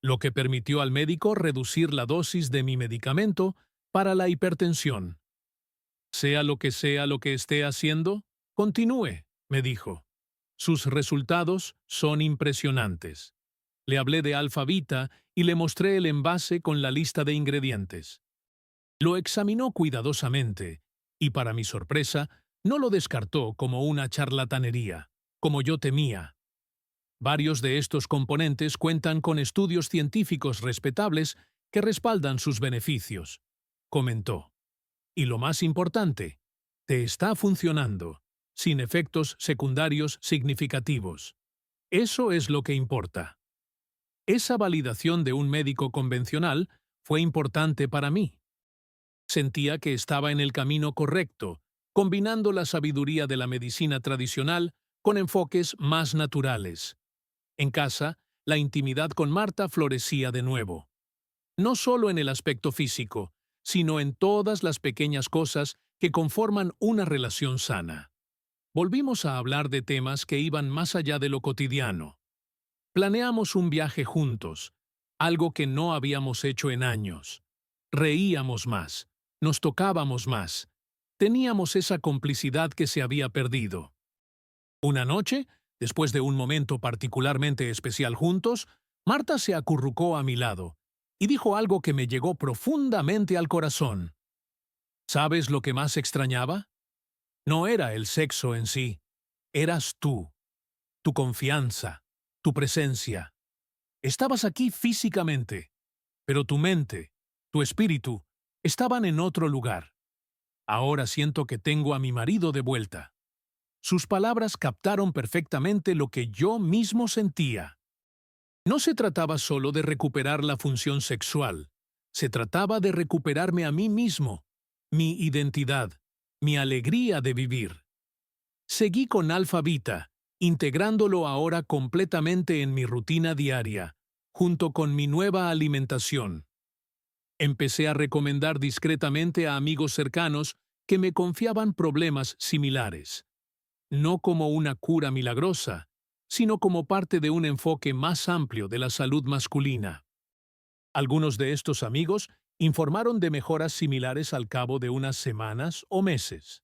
lo que permitió al médico reducir la dosis de mi medicamento para la hipertensión. Sea lo que esté haciendo, continúe, me dijo. Sus resultados son impresionantes. Le hablé de Alfa-Vita y le mostré el envase con la lista de ingredientes. Lo examinó cuidadosamente y, para mi sorpresa, no lo descartó como una charlatanería, como yo temía. Varios de estos componentes cuentan con estudios científicos respetables que respaldan sus beneficios, comentó. Y lo más importante, te está funcionando, sin efectos secundarios significativos. Eso es lo que importa. Esa validación de un médico convencional fue importante para mí. Sentía que estaba en el camino correcto, combinando la sabiduría de la medicina tradicional con enfoques más naturales. En casa, la intimidad con Marta florecía de nuevo. No solo en el aspecto físico, sino en todas las pequeñas cosas que conforman una relación sana. Volvimos a hablar de temas que iban más allá de lo cotidiano. Planeamos un viaje juntos, algo que no habíamos hecho en años. Reíamos más, nos tocábamos más. Teníamos esa complicidad que se había perdido. Una noche, después de un momento particularmente especial juntos, Marta se acurrucó a mi lado y dijo algo que me llegó profundamente al corazón. ¿Sabes lo que más extrañaba? No era el sexo en sí, eras tú, tu confianza, tu presencia. Estabas aquí físicamente, pero tu mente, tu espíritu, estaban en otro lugar. Ahora siento que tengo a mi marido de vuelta. Sus palabras captaron perfectamente lo que yo mismo sentía. No se trataba solo de recuperar la función sexual, se trataba de recuperarme a mí mismo, mi identidad, mi alegría de vivir. Seguí con Alfa-Vita, integrándolo ahora completamente en mi rutina diaria, junto con mi nueva alimentación. Empecé a recomendar discretamente a amigos cercanos que me confiaban problemas similares. No como una cura milagrosa, sino como parte de un enfoque más amplio de la salud masculina. Algunos de estos amigos informaron de mejoras similares al cabo de unas semanas o meses.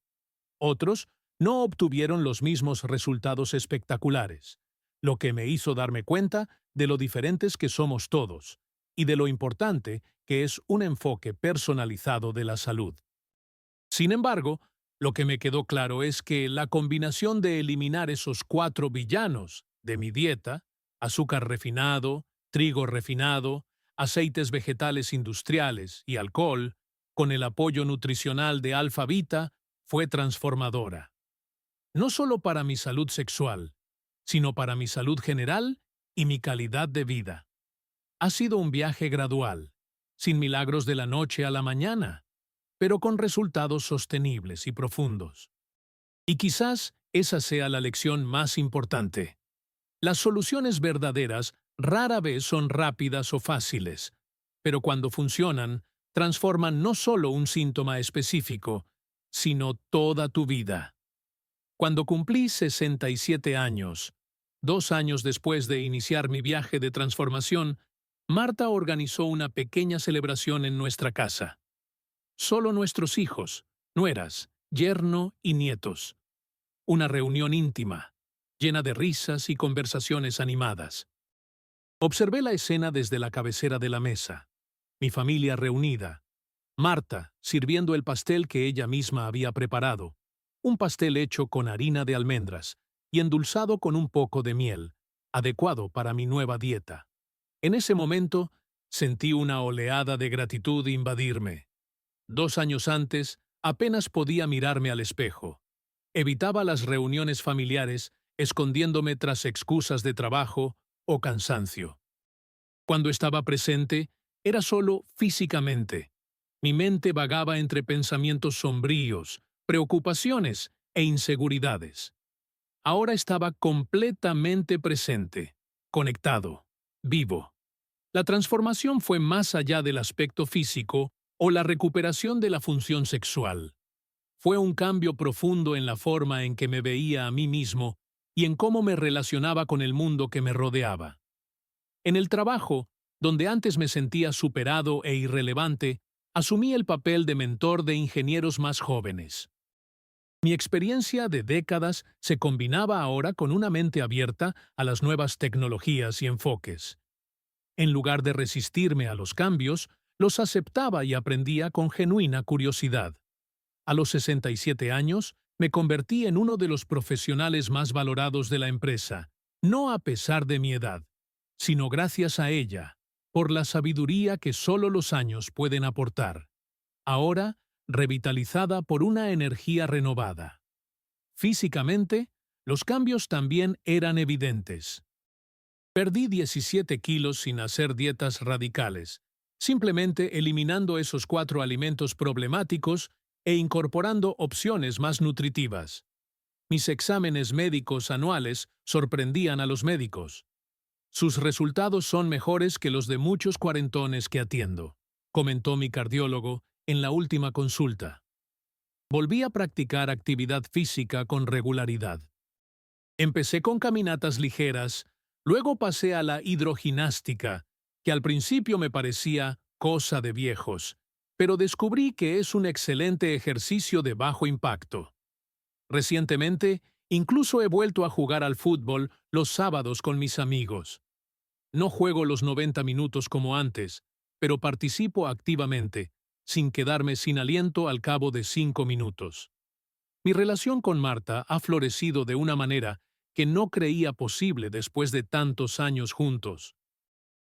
Otros no obtuvieron los mismos resultados espectaculares, lo que me hizo darme cuenta de lo diferentes que somos todos y de lo importante que es un enfoque personalizado de la salud. Sin embargo, lo que me quedó claro es que la combinación de eliminar esos 4 villanos de mi dieta, azúcar refinado, trigo refinado, aceites vegetales industriales y alcohol, con el apoyo nutricional de Alfa-Vita, fue transformadora. No solo para mi salud sexual, sino para mi salud general y mi calidad de vida. Ha sido un viaje gradual, sin milagros de la noche a la mañana, pero con resultados sostenibles y profundos. Y quizás esa sea la lección más importante. Las soluciones verdaderas rara vez son rápidas o fáciles, pero cuando funcionan, transforman no solo un síntoma específico, sino toda tu vida. Cuando cumplí 67 años, 2 años después de iniciar mi viaje de transformación, Marta organizó una pequeña celebración en nuestra casa. Solo nuestros hijos, nueras, yerno y nietos. Una reunión íntima, llena de risas y conversaciones animadas. Observé la escena desde la cabecera de la mesa. Mi familia reunida. Marta sirviendo el pastel que ella misma había preparado. Un pastel hecho con harina de almendras y endulzado con un poco de miel, adecuado para mi nueva dieta. En ese momento, sentí una oleada de gratitud invadirme. 2 años antes, apenas podía mirarme al espejo. Evitaba las reuniones familiares, escondiéndome tras excusas de trabajo o cansancio. Cuando estaba presente, era solo físicamente. Mi mente vagaba entre pensamientos sombríos, preocupaciones e inseguridades. Ahora estaba completamente presente, conectado, vivo. La transformación fue más allá del aspecto físico o la recuperación de la función sexual. Fue un cambio profundo en la forma en que me veía a mí mismo y en cómo me relacionaba con el mundo que me rodeaba. En el trabajo, donde antes me sentía superado e irrelevante, asumí el papel de mentor de ingenieros más jóvenes. Mi experiencia de décadas se combinaba ahora con una mente abierta a las nuevas tecnologías y enfoques. En lugar de resistirme a los cambios, los aceptaba y aprendía con genuina curiosidad. A los 67 años, me convertí en uno de los profesionales más valorados de la empresa, no a pesar de mi edad, sino gracias a ella, por la sabiduría que solo los años pueden aportar. Ahora, revitalizada por una energía renovada. Físicamente, los cambios también eran evidentes. Perdí 17 kilos sin hacer dietas radicales, simplemente eliminando esos 4 alimentos problemáticos e incorporando opciones más nutritivas. Mis exámenes médicos anuales sorprendían a los médicos. Sus resultados son mejores que los de muchos cuarentones que atiendo, comentó mi cardiólogo en la última consulta. Volví a practicar actividad física con regularidad. Empecé con caminatas ligeras, luego pasé a la hidroginástica, que al principio me parecía cosa de viejos, pero descubrí que es un excelente ejercicio de bajo impacto. Recientemente, incluso he vuelto a jugar al fútbol los sábados con mis amigos. No juego los 90 minutos como antes, pero participo activamente, sin quedarme sin aliento al cabo de 5 minutos. Mi relación con Marta ha florecido de una manera que no creía posible después de tantos años juntos.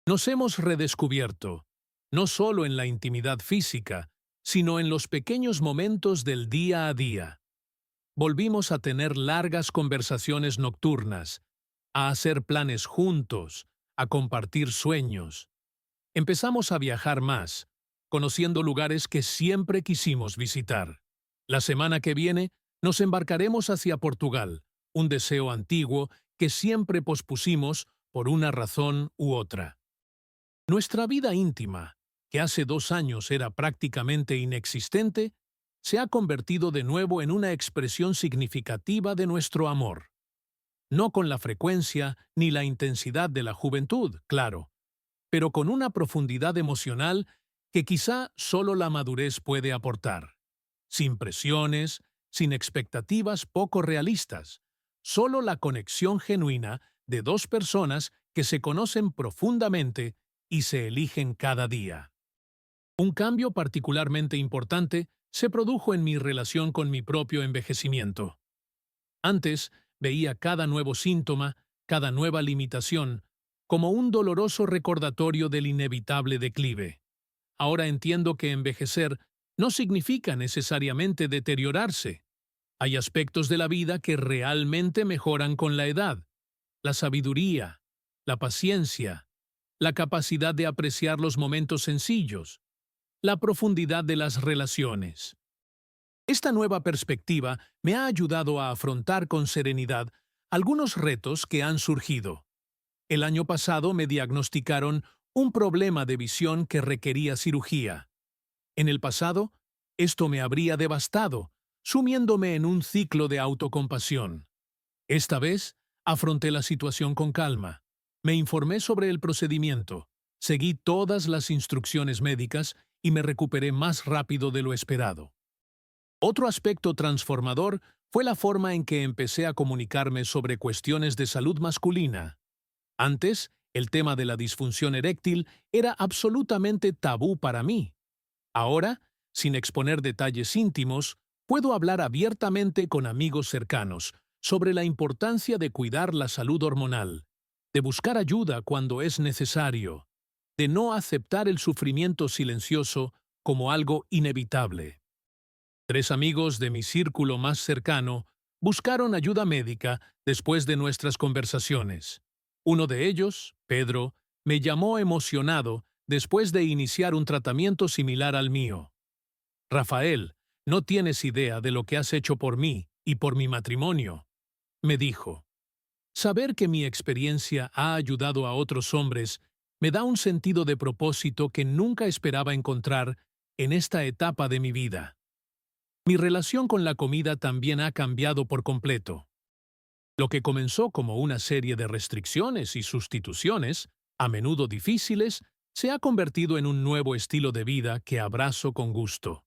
Nos hemos redescubierto, no solo en la intimidad física, sino en los pequeños momentos del día a día. Volvimos a tener largas conversaciones nocturnas, a hacer planes juntos, a compartir sueños. Empezamos a viajar más, conociendo lugares que siempre quisimos visitar. La semana que viene nos embarcaremos hacia Portugal, un deseo antiguo que siempre pospusimos por una razón u otra. Nuestra vida íntima, que hace 2 años era prácticamente inexistente, se ha convertido de nuevo en una expresión significativa de nuestro amor. No con la frecuencia ni la intensidad de la juventud, claro, pero con una profundidad emocional que quizá solo la madurez puede aportar. Sin presiones, sin expectativas poco realistas, solo la conexión genuina de 2 personas que se conocen profundamente y se eligen cada día. Un cambio particularmente importante se produjo en mi relación con mi propio envejecimiento. Antes, veía cada nuevo síntoma, cada nueva limitación, como un doloroso recordatorio del inevitable declive. Ahora entiendo que envejecer no significa necesariamente deteriorarse. Hay aspectos de la vida que realmente mejoran con la edad. La sabiduría, la paciencia, la capacidad de apreciar los momentos sencillos, la profundidad de las relaciones. Esta nueva perspectiva me ha ayudado a afrontar con serenidad algunos retos que han surgido. El año pasado me diagnosticaron un problema de visión que requería cirugía. En el pasado, esto me habría devastado, sumiéndome en un ciclo de autocompasión. Esta vez, afronté la situación con calma. Me informé sobre el procedimiento, seguí todas las instrucciones médicas y me recuperé más rápido de lo esperado. Otro aspecto transformador fue la forma en que empecé a comunicarme sobre cuestiones de salud masculina. Antes, el tema de la disfunción eréctil era absolutamente tabú para mí. Ahora, sin exponer detalles íntimos, puedo hablar abiertamente con amigos cercanos sobre la importancia de cuidar la salud hormonal, de buscar ayuda cuando es necesario, de no aceptar el sufrimiento silencioso como algo inevitable. 3 amigos de mi círculo más cercano buscaron ayuda médica después de nuestras conversaciones. Uno de ellos, Pedro, me llamó emocionado después de iniciar un tratamiento similar al mío. Rafael, no tienes idea de lo que has hecho por mí y por mi matrimonio, me dijo. Saber que mi experiencia ha ayudado a otros hombres me da un sentido de propósito que nunca esperaba encontrar en esta etapa de mi vida. Mi relación con la comida también ha cambiado por completo. Lo que comenzó como una serie de restricciones y sustituciones, a menudo difíciles, se ha convertido en un nuevo estilo de vida que abrazo con gusto.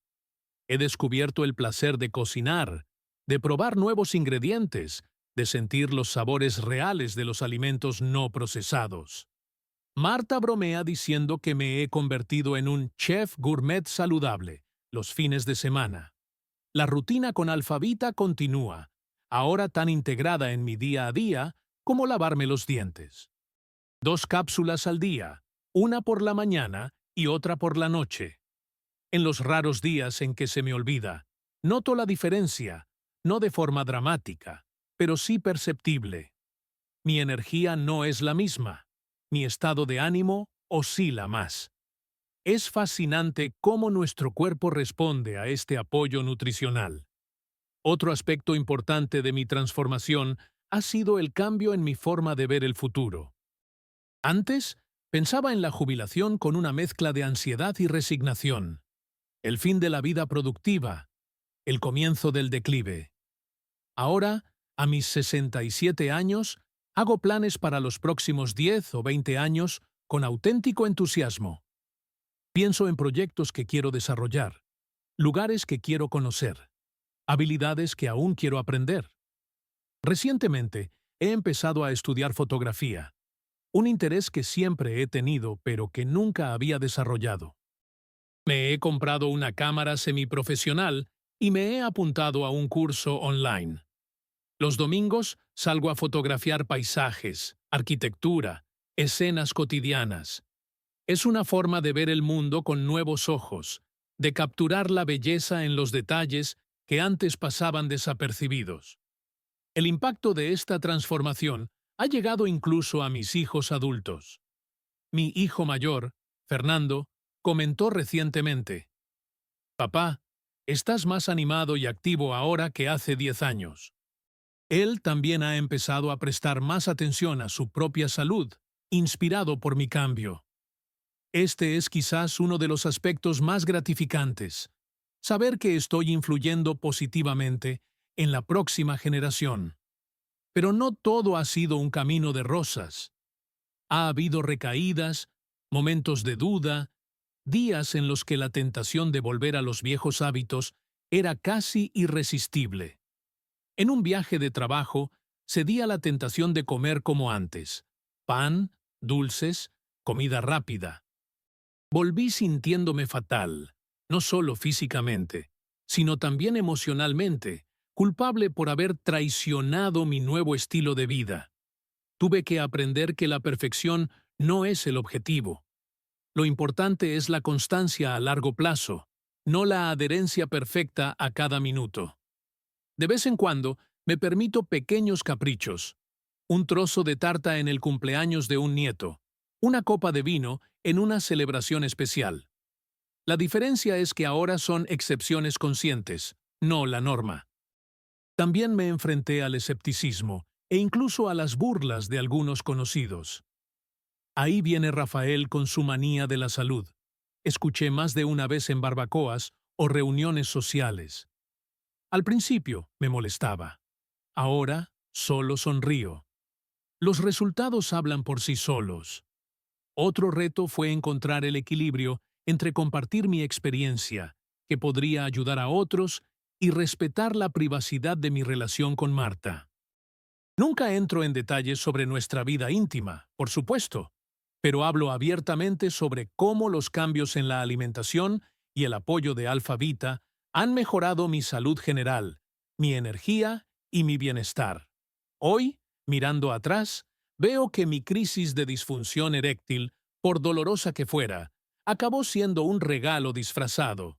He descubierto el placer de cocinar, de probar nuevos ingredientes, de sentir los sabores reales de los alimentos no procesados. Marta bromea diciendo que me he convertido en un chef gourmet saludable los fines de semana. La rutina con Alfavita continúa, ahora tan integrada en mi día a día como lavarme los dientes. 2 cápsulas al día, una por la mañana y otra por la noche. En los raros días en que se me olvida, noto la diferencia, no de forma dramática, pero sí perceptible. Mi energía no es la misma. Mi estado de ánimo oscila más. Es fascinante cómo nuestro cuerpo responde a este apoyo nutricional. Otro aspecto importante de mi transformación ha sido el cambio en mi forma de ver el futuro. Antes, pensaba en la jubilación con una mezcla de ansiedad y resignación. El fin de la vida productiva, el comienzo del declive. Ahora, a mis 67 años, hago planes para los próximos 10 o 20 años con auténtico entusiasmo. Pienso en proyectos que quiero desarrollar, lugares que quiero conocer, habilidades que aún quiero aprender. Recientemente, he empezado a estudiar fotografía, un interés que siempre he tenido pero que nunca había desarrollado. Me he comprado una cámara semiprofesional y me he apuntado a un curso online. Los domingos salgo a fotografiar paisajes, arquitectura, escenas cotidianas. Es una forma de ver el mundo con nuevos ojos, de capturar la belleza en los detalles que antes pasaban desapercibidos. El impacto de esta transformación ha llegado incluso a mis hijos adultos. Mi hijo mayor, Fernando, comentó recientemente: «Papá, estás más animado y activo ahora que hace 10 años». Él también ha empezado a prestar más atención a su propia salud, inspirado por mi cambio. Este es quizás uno de los aspectos más gratificantes, saber que estoy influyendo positivamente en la próxima generación. Pero no todo ha sido un camino de rosas. Ha habido recaídas, momentos de duda, días en los que la tentación de volver a los viejos hábitos era casi irresistible. En un viaje de trabajo, cedí a la tentación de comer como antes: pan, dulces, comida rápida. Volví sintiéndome fatal, no solo físicamente, sino también emocionalmente, culpable por haber traicionado mi nuevo estilo de vida. Tuve que aprender que la perfección no es el objetivo. Lo importante es la constancia a largo plazo, no la adherencia perfecta a cada minuto. De vez en cuando, me permito pequeños caprichos: un trozo de tarta en el cumpleaños de un nieto, una copa de vino en una celebración especial. La diferencia es que ahora son excepciones conscientes, no la norma. También me enfrenté al escepticismo e incluso a las burlas de algunos conocidos. Ahí viene Rafael con su manía de la salud. Escuché más de una vez en barbacoas o reuniones sociales. Al principio me molestaba. Ahora solo sonrío. Los resultados hablan por sí solos. Otro reto fue encontrar el equilibrio entre compartir mi experiencia, que podría ayudar a otros, y respetar la privacidad de mi relación con Marta. Nunca entro en detalles sobre nuestra vida íntima, por supuesto, pero hablo abiertamente sobre cómo los cambios en la alimentación y el apoyo de Alfavita han mejorado mi salud general, mi energía y mi bienestar. Hoy, mirando atrás, veo que mi crisis de disfunción eréctil, por dolorosa que fuera, acabó siendo un regalo disfrazado.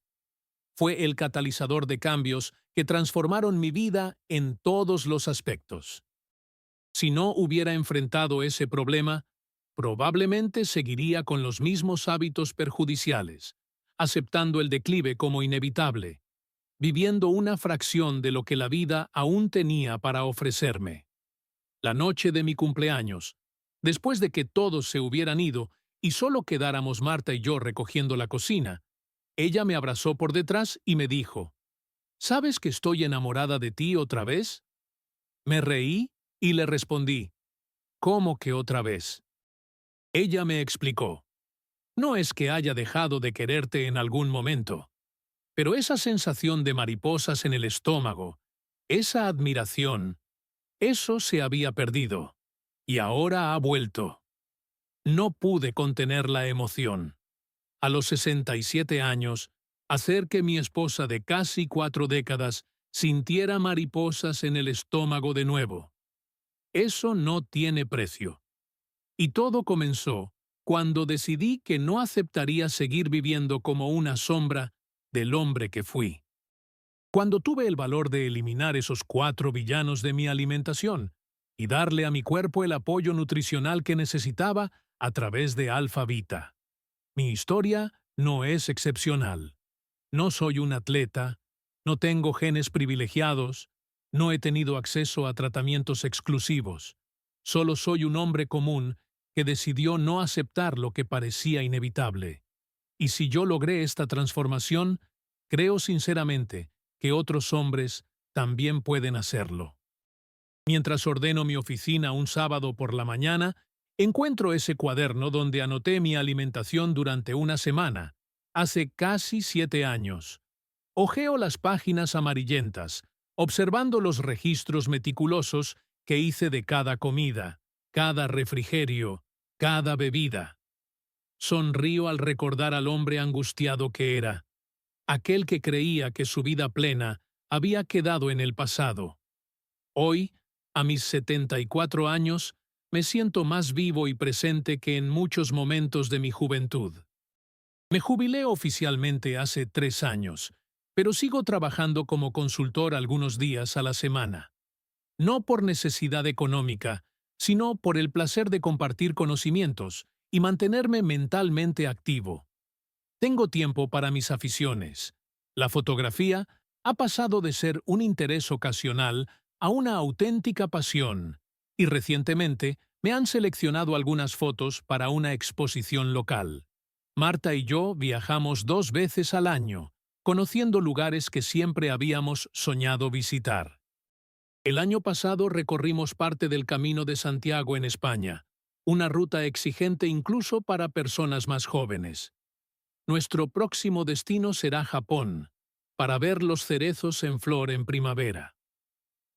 Fue el catalizador de cambios que transformaron mi vida en todos los aspectos. Si no hubiera enfrentado ese problema, probablemente seguiría con los mismos hábitos perjudiciales, aceptando el declive como inevitable, viviendo una fracción de lo que la vida aún tenía para ofrecerme. La noche de mi cumpleaños, después de que todos se hubieran ido y solo quedáramos Marta y yo recogiendo la cocina, ella me abrazó por detrás y me dijo, ¿sabes que estoy enamorada de ti otra vez? Me reí y le respondí, ¿cómo que otra vez? Ella me explicó, no es que haya dejado de quererte en algún momento, pero esa sensación de mariposas en el estómago, esa admiración, eso se había perdido, y ahora ha vuelto. No pude contener la emoción. A los 67 años, hacer que mi esposa de casi 4 décadas sintiera mariposas en el estómago de nuevo. Eso no tiene precio. Y todo comenzó cuando decidí que no aceptaría seguir viviendo como una sombra del hombre que fui. Cuando tuve el valor de eliminar esos 4 villanos de mi alimentación y darle a mi cuerpo el apoyo nutricional que necesitaba a través de Alfa Vita. Mi historia no es excepcional. No soy un atleta, no tengo genes privilegiados, no he tenido acceso a tratamientos exclusivos. Solo soy un hombre común que decidió no aceptar lo que parecía inevitable. Y si yo logré esta transformación, creo sinceramente que otros hombres también pueden hacerlo. Mientras ordeno mi oficina un sábado por la mañana, encuentro ese cuaderno donde anoté mi alimentación durante una semana, hace casi 7 años. Hojeo las páginas amarillentas, observando los registros meticulosos que hice de cada comida, cada refrigerio, cada bebida. Sonrío al recordar al hombre angustiado que era, aquel que creía que su vida plena había quedado en el pasado. Hoy, a mis 74 años, me siento más vivo y presente que en muchos momentos de mi juventud. Me jubilé oficialmente hace 3 años, pero sigo trabajando como consultor algunos días a la semana. No por necesidad económica, sino por el placer de compartir conocimientos y mantenerme mentalmente activo. Tengo tiempo para mis aficiones. La fotografía ha pasado de ser un interés ocasional a una auténtica pasión, y recientemente me han seleccionado algunas fotos para una exposición local. Marta y yo viajamos 2 veces al año, conociendo lugares que siempre habíamos soñado visitar. El año pasado recorrimos parte del Camino de Santiago en España, una ruta exigente incluso para personas más jóvenes. Nuestro próximo destino será Japón, para ver los cerezos en flor en primavera.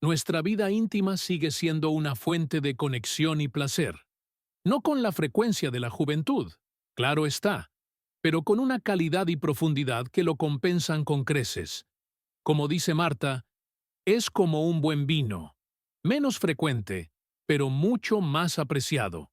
Nuestra vida íntima sigue siendo una fuente de conexión y placer, no con la frecuencia de la juventud, claro está, pero con una calidad y profundidad que lo compensan con creces. Como dice Marta, es como un buen vino, menos frecuente, pero mucho más apreciado.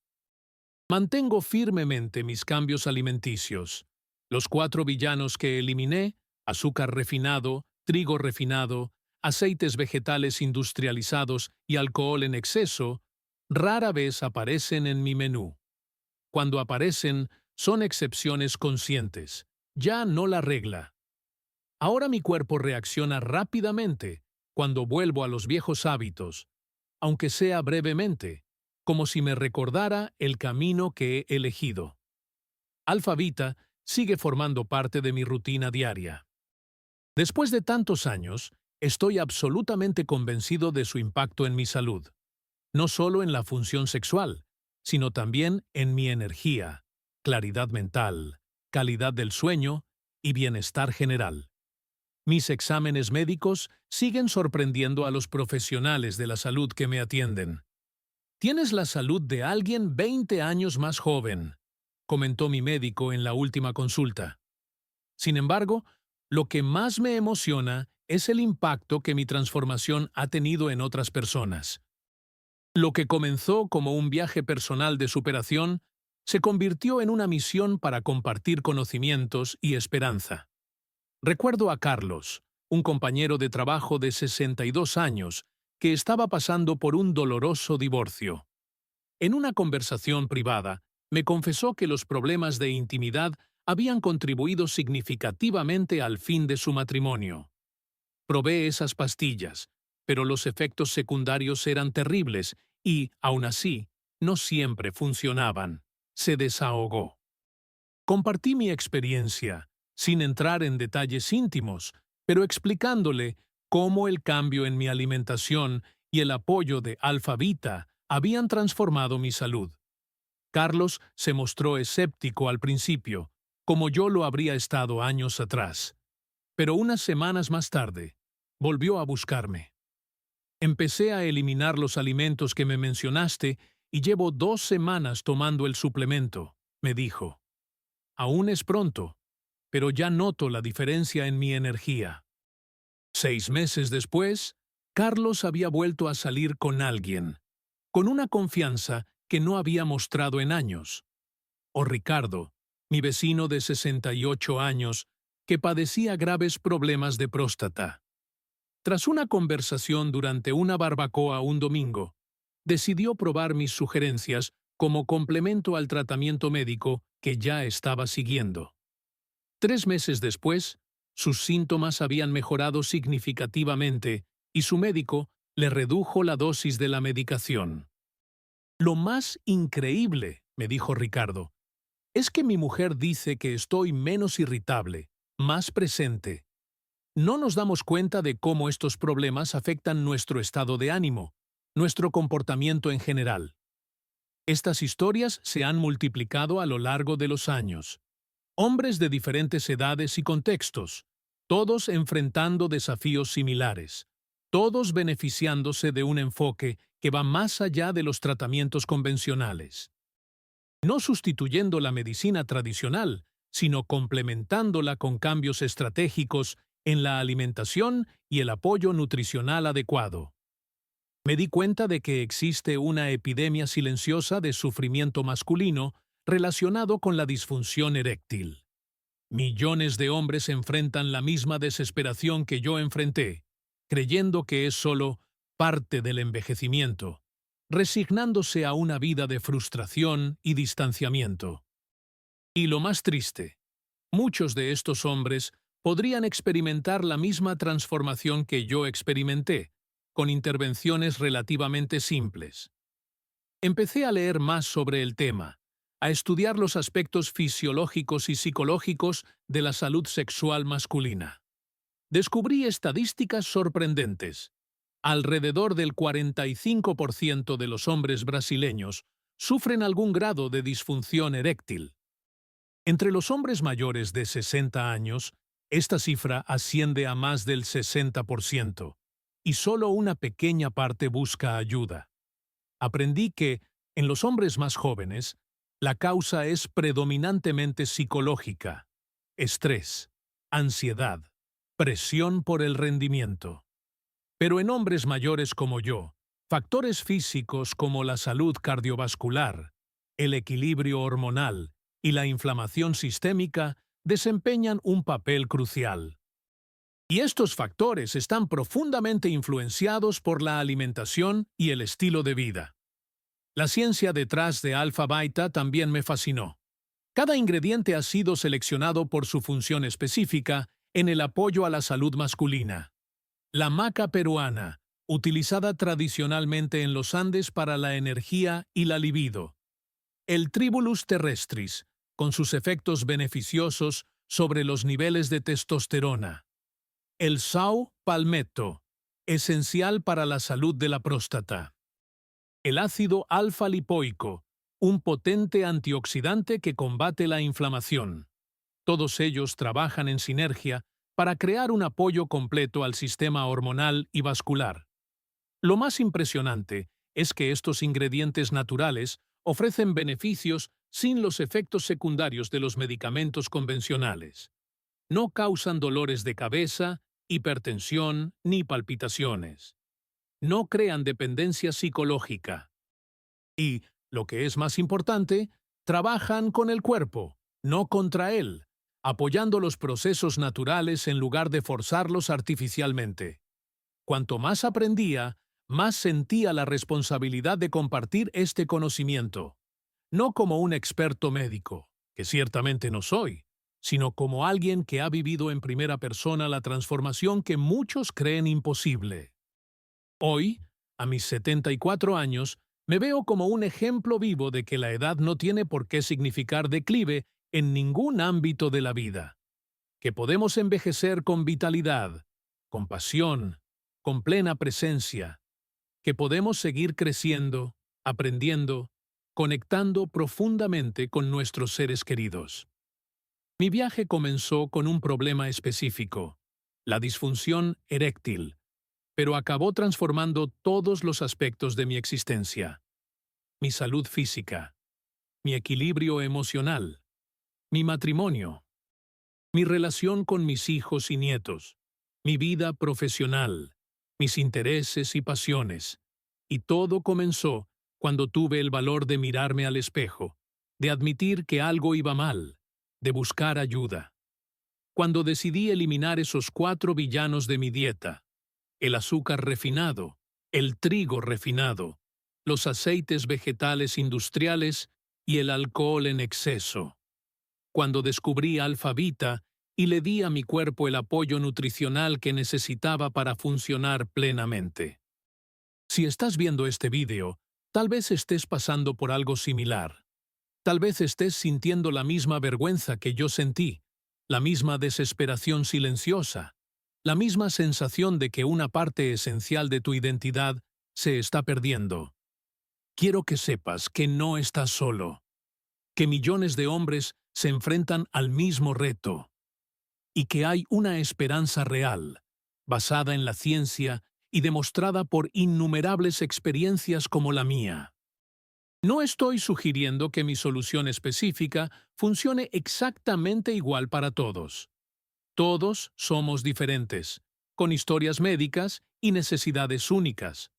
Mantengo firmemente mis cambios alimenticios. Los 4 villanos que eliminé, azúcar refinado, trigo refinado, aceites vegetales industrializados y alcohol en exceso, rara vez aparecen en mi menú. Cuando aparecen, son excepciones conscientes, ya no la regla. Ahora mi cuerpo reacciona rápidamente cuando vuelvo a los viejos hábitos, aunque sea brevemente, como si me recordara el camino que he elegido. Alfa Vita sigue formando parte de mi rutina diaria. Después de tantos años, estoy absolutamente convencido de su impacto en mi salud, no solo en la función sexual, sino también en mi energía, claridad mental, calidad del sueño y bienestar general. Mis exámenes médicos siguen sorprendiendo a los profesionales de la salud que me atienden. Tienes la salud de alguien 20 años más joven, comentó mi médico en la última consulta. Sin embargo, lo que más me emociona es el impacto que mi transformación ha tenido en otras personas. Lo que comenzó como un viaje personal de superación se convirtió en una misión para compartir conocimientos y esperanza. Recuerdo a Carlos, un compañero de trabajo de 62 años, que estaba pasando por un doloroso divorcio. En una conversación privada, me confesó que los problemas de intimidad habían contribuido significativamente al fin de su matrimonio. Probé esas pastillas, pero los efectos secundarios eran terribles y, aun así, no siempre funcionaban. Se desahogó. Compartí mi experiencia, sin entrar en detalles íntimos, pero explicándole cómo el cambio en mi alimentación y el apoyo de Alfa Vita habían transformado mi salud. Carlos se mostró escéptico al principio, como yo lo habría estado años atrás. Pero unas semanas más tarde, volvió a buscarme. Empecé a eliminar los alimentos que me mencionaste y llevo 2 semanas tomando el suplemento, me dijo. Aún es pronto, pero ya noto la diferencia en mi energía. 6 meses después, Carlos había vuelto a salir con alguien, con una confianza que no había mostrado en años. O Ricardo, mi vecino de 68 años, que padecía graves problemas de próstata. Tras una conversación durante una barbacoa un domingo, decidió probar mis sugerencias como complemento al tratamiento médico que ya estaba siguiendo. 3 meses después, sus síntomas habían mejorado significativamente y su médico le redujo la dosis de la medicación. Lo más increíble, me dijo Ricardo, es que mi mujer dice que estoy menos irritable, más presente. No nos damos cuenta de cómo estos problemas afectan nuestro estado de ánimo, nuestro comportamiento en general. Estas historias se han multiplicado a lo largo de los años. Hombres de diferentes edades y contextos, todos enfrentando desafíos similares, todos beneficiándose de un enfoque que va más allá de los tratamientos convencionales. No sustituyendo la medicina tradicional, sino complementándola con cambios estratégicos en la alimentación y el apoyo nutricional adecuado. Me di cuenta de que existe una epidemia silenciosa de sufrimiento masculino relacionado con la disfunción eréctil. Millones de hombres enfrentan la misma desesperación que yo enfrenté, creyendo que es solo parte del envejecimiento, resignándose a una vida de frustración y distanciamiento. Y lo más triste, muchos de estos hombres podrían experimentar la misma transformación que yo experimenté, con intervenciones relativamente simples. Empecé a leer más sobre el tema, a estudiar los aspectos fisiológicos y psicológicos de la salud sexual masculina. Descubrí estadísticas sorprendentes. Alrededor del 45% de los hombres brasileños sufren algún grado de disfunción eréctil. Entre los hombres mayores de 60 años, esta cifra asciende a más del 60%, y solo una pequeña parte busca ayuda. Aprendí que, en los hombres más jóvenes, la causa es predominantemente psicológica: estrés, ansiedad, presión por el rendimiento. Pero en hombres mayores como yo, factores físicos como la salud cardiovascular, el equilibrio hormonal y la inflamación sistémica desempeñan un papel crucial. Y estos factores están profundamente influenciados por la alimentación y el estilo de vida. La ciencia detrás de Alfa Vita también me fascinó. Cada ingrediente ha sido seleccionado por su función específica en el apoyo a la salud masculina. La maca peruana, utilizada tradicionalmente en los Andes para la energía y la libido. El Tribulus terrestris, con sus efectos beneficiosos sobre los niveles de testosterona. El Sau palmetto, esencial para la salud de la próstata. El ácido alfa-lipoico, un potente antioxidante que combate la inflamación. Todos ellos trabajan en sinergia para crear un apoyo completo al sistema hormonal y vascular. Lo más impresionante es que estos ingredientes naturales ofrecen beneficios sin los efectos secundarios de los medicamentos convencionales. No causan dolores de cabeza, hipertensión ni palpitaciones. No crean dependencia psicológica. Y, lo que es más importante, trabajan con el cuerpo, no contra él, apoyando los procesos naturales en lugar de forzarlos artificialmente. Cuanto más aprendía, más sentía la responsabilidad de compartir este conocimiento, no como un experto médico, que ciertamente no soy, sino como alguien que ha vivido en primera persona la transformación que muchos creen imposible. Hoy, a mis 74 años, me veo como un ejemplo vivo de que la edad no tiene por qué significar declive en ningún ámbito de la vida, que podemos envejecer con vitalidad, con pasión, con plena presencia, que podemos seguir creciendo, aprendiendo, conectando profundamente con nuestros seres queridos. Mi viaje comenzó con un problema específico, la disfunción eréctil, pero acabó transformando todos los aspectos de mi existencia: mi salud física, mi equilibrio emocional, mi matrimonio, mi relación con mis hijos y nietos, mi vida profesional, mis intereses y pasiones. Y todo comenzó cuando tuve el valor de mirarme al espejo, de admitir que algo iba mal, de buscar ayuda. Cuando decidí eliminar esos 4 villanos de mi dieta: el azúcar refinado, el trigo refinado, los aceites vegetales industriales y el alcohol en exceso. Cuando descubrí Alfa-Vita y le di a mi cuerpo el apoyo nutricional que necesitaba para funcionar plenamente. Si estás viendo este vídeo, tal vez estés pasando por algo similar. Tal vez estés sintiendo la misma vergüenza que yo sentí, la misma desesperación silenciosa, la misma sensación de que una parte esencial de tu identidad se está perdiendo. Quiero que sepas que no estás solo, que millones de hombres se enfrentan al mismo reto, y que hay una esperanza real, basada en la ciencia y demostrada por innumerables experiencias como la mía. No estoy sugiriendo que mi solución específica funcione exactamente igual para todos. Todos somos diferentes, con historias médicas y necesidades únicas.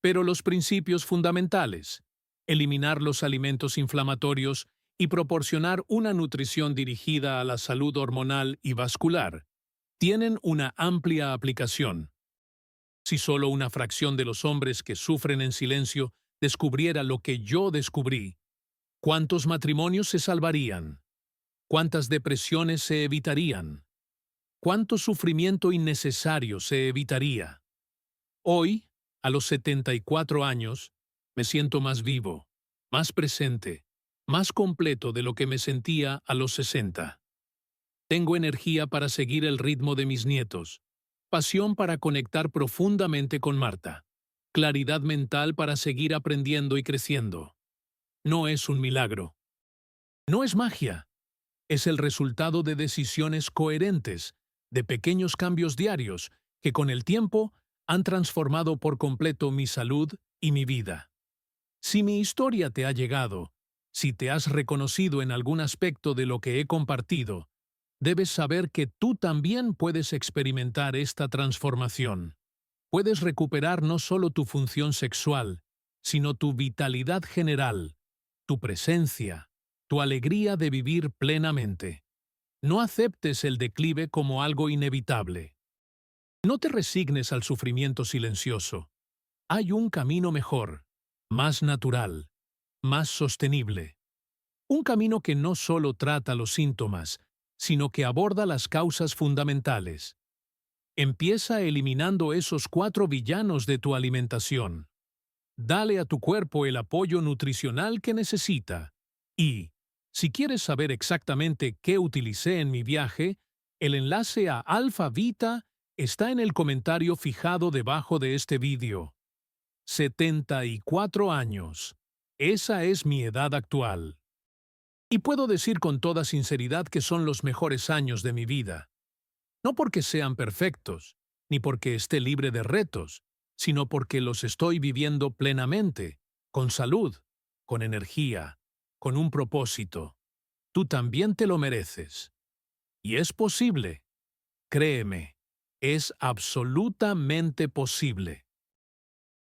Pero los principios fundamentales, eliminar los alimentos inflamatorios y proporcionar una nutrición dirigida a la salud hormonal y vascular, tienen una amplia aplicación. Si solo una fracción de los hombres que sufren en silencio descubriera lo que yo descubrí, ¿cuántos matrimonios se salvarían? ¿Cuántas depresiones se evitarían? ¿Cuánto sufrimiento innecesario se evitaría? Hoy, a los 74 años, me siento más vivo, más presente, más completo de lo que me sentía a los 60. Tengo energía para seguir el ritmo de mis nietos, pasión para conectar profundamente con Marta, claridad mental para seguir aprendiendo y creciendo. No es un milagro. No es magia. Es el resultado de decisiones coherentes, de pequeños cambios diarios que con el tiempo han transformado por completo mi salud y mi vida. Si mi historia te ha llegado, si te has reconocido en algún aspecto de lo que he compartido, debes saber que tú también puedes experimentar esta transformación. Puedes recuperar no solo tu función sexual, sino tu vitalidad general, tu presencia, tu alegría de vivir plenamente. No aceptes el declive como algo inevitable. No te resignes al sufrimiento silencioso. Hay un camino mejor, más natural, más sostenible. Un camino que no solo trata los síntomas, sino que aborda las causas fundamentales. Empieza eliminando esos 4 villanos de tu alimentación. Dale a tu cuerpo el apoyo nutricional que necesita. Y, si quieres saber exactamente qué utilicé en mi viaje, el enlace a Alfa-Vita está en el comentario fijado debajo de este vídeo. 74 años. Esa es mi edad actual. Y puedo decir con toda sinceridad que son los mejores años de mi vida. No porque sean perfectos, ni porque esté libre de retos, sino porque los estoy viviendo plenamente, con salud, con energía, con un propósito. Tú también te lo mereces. Y es posible. Créeme, es absolutamente posible.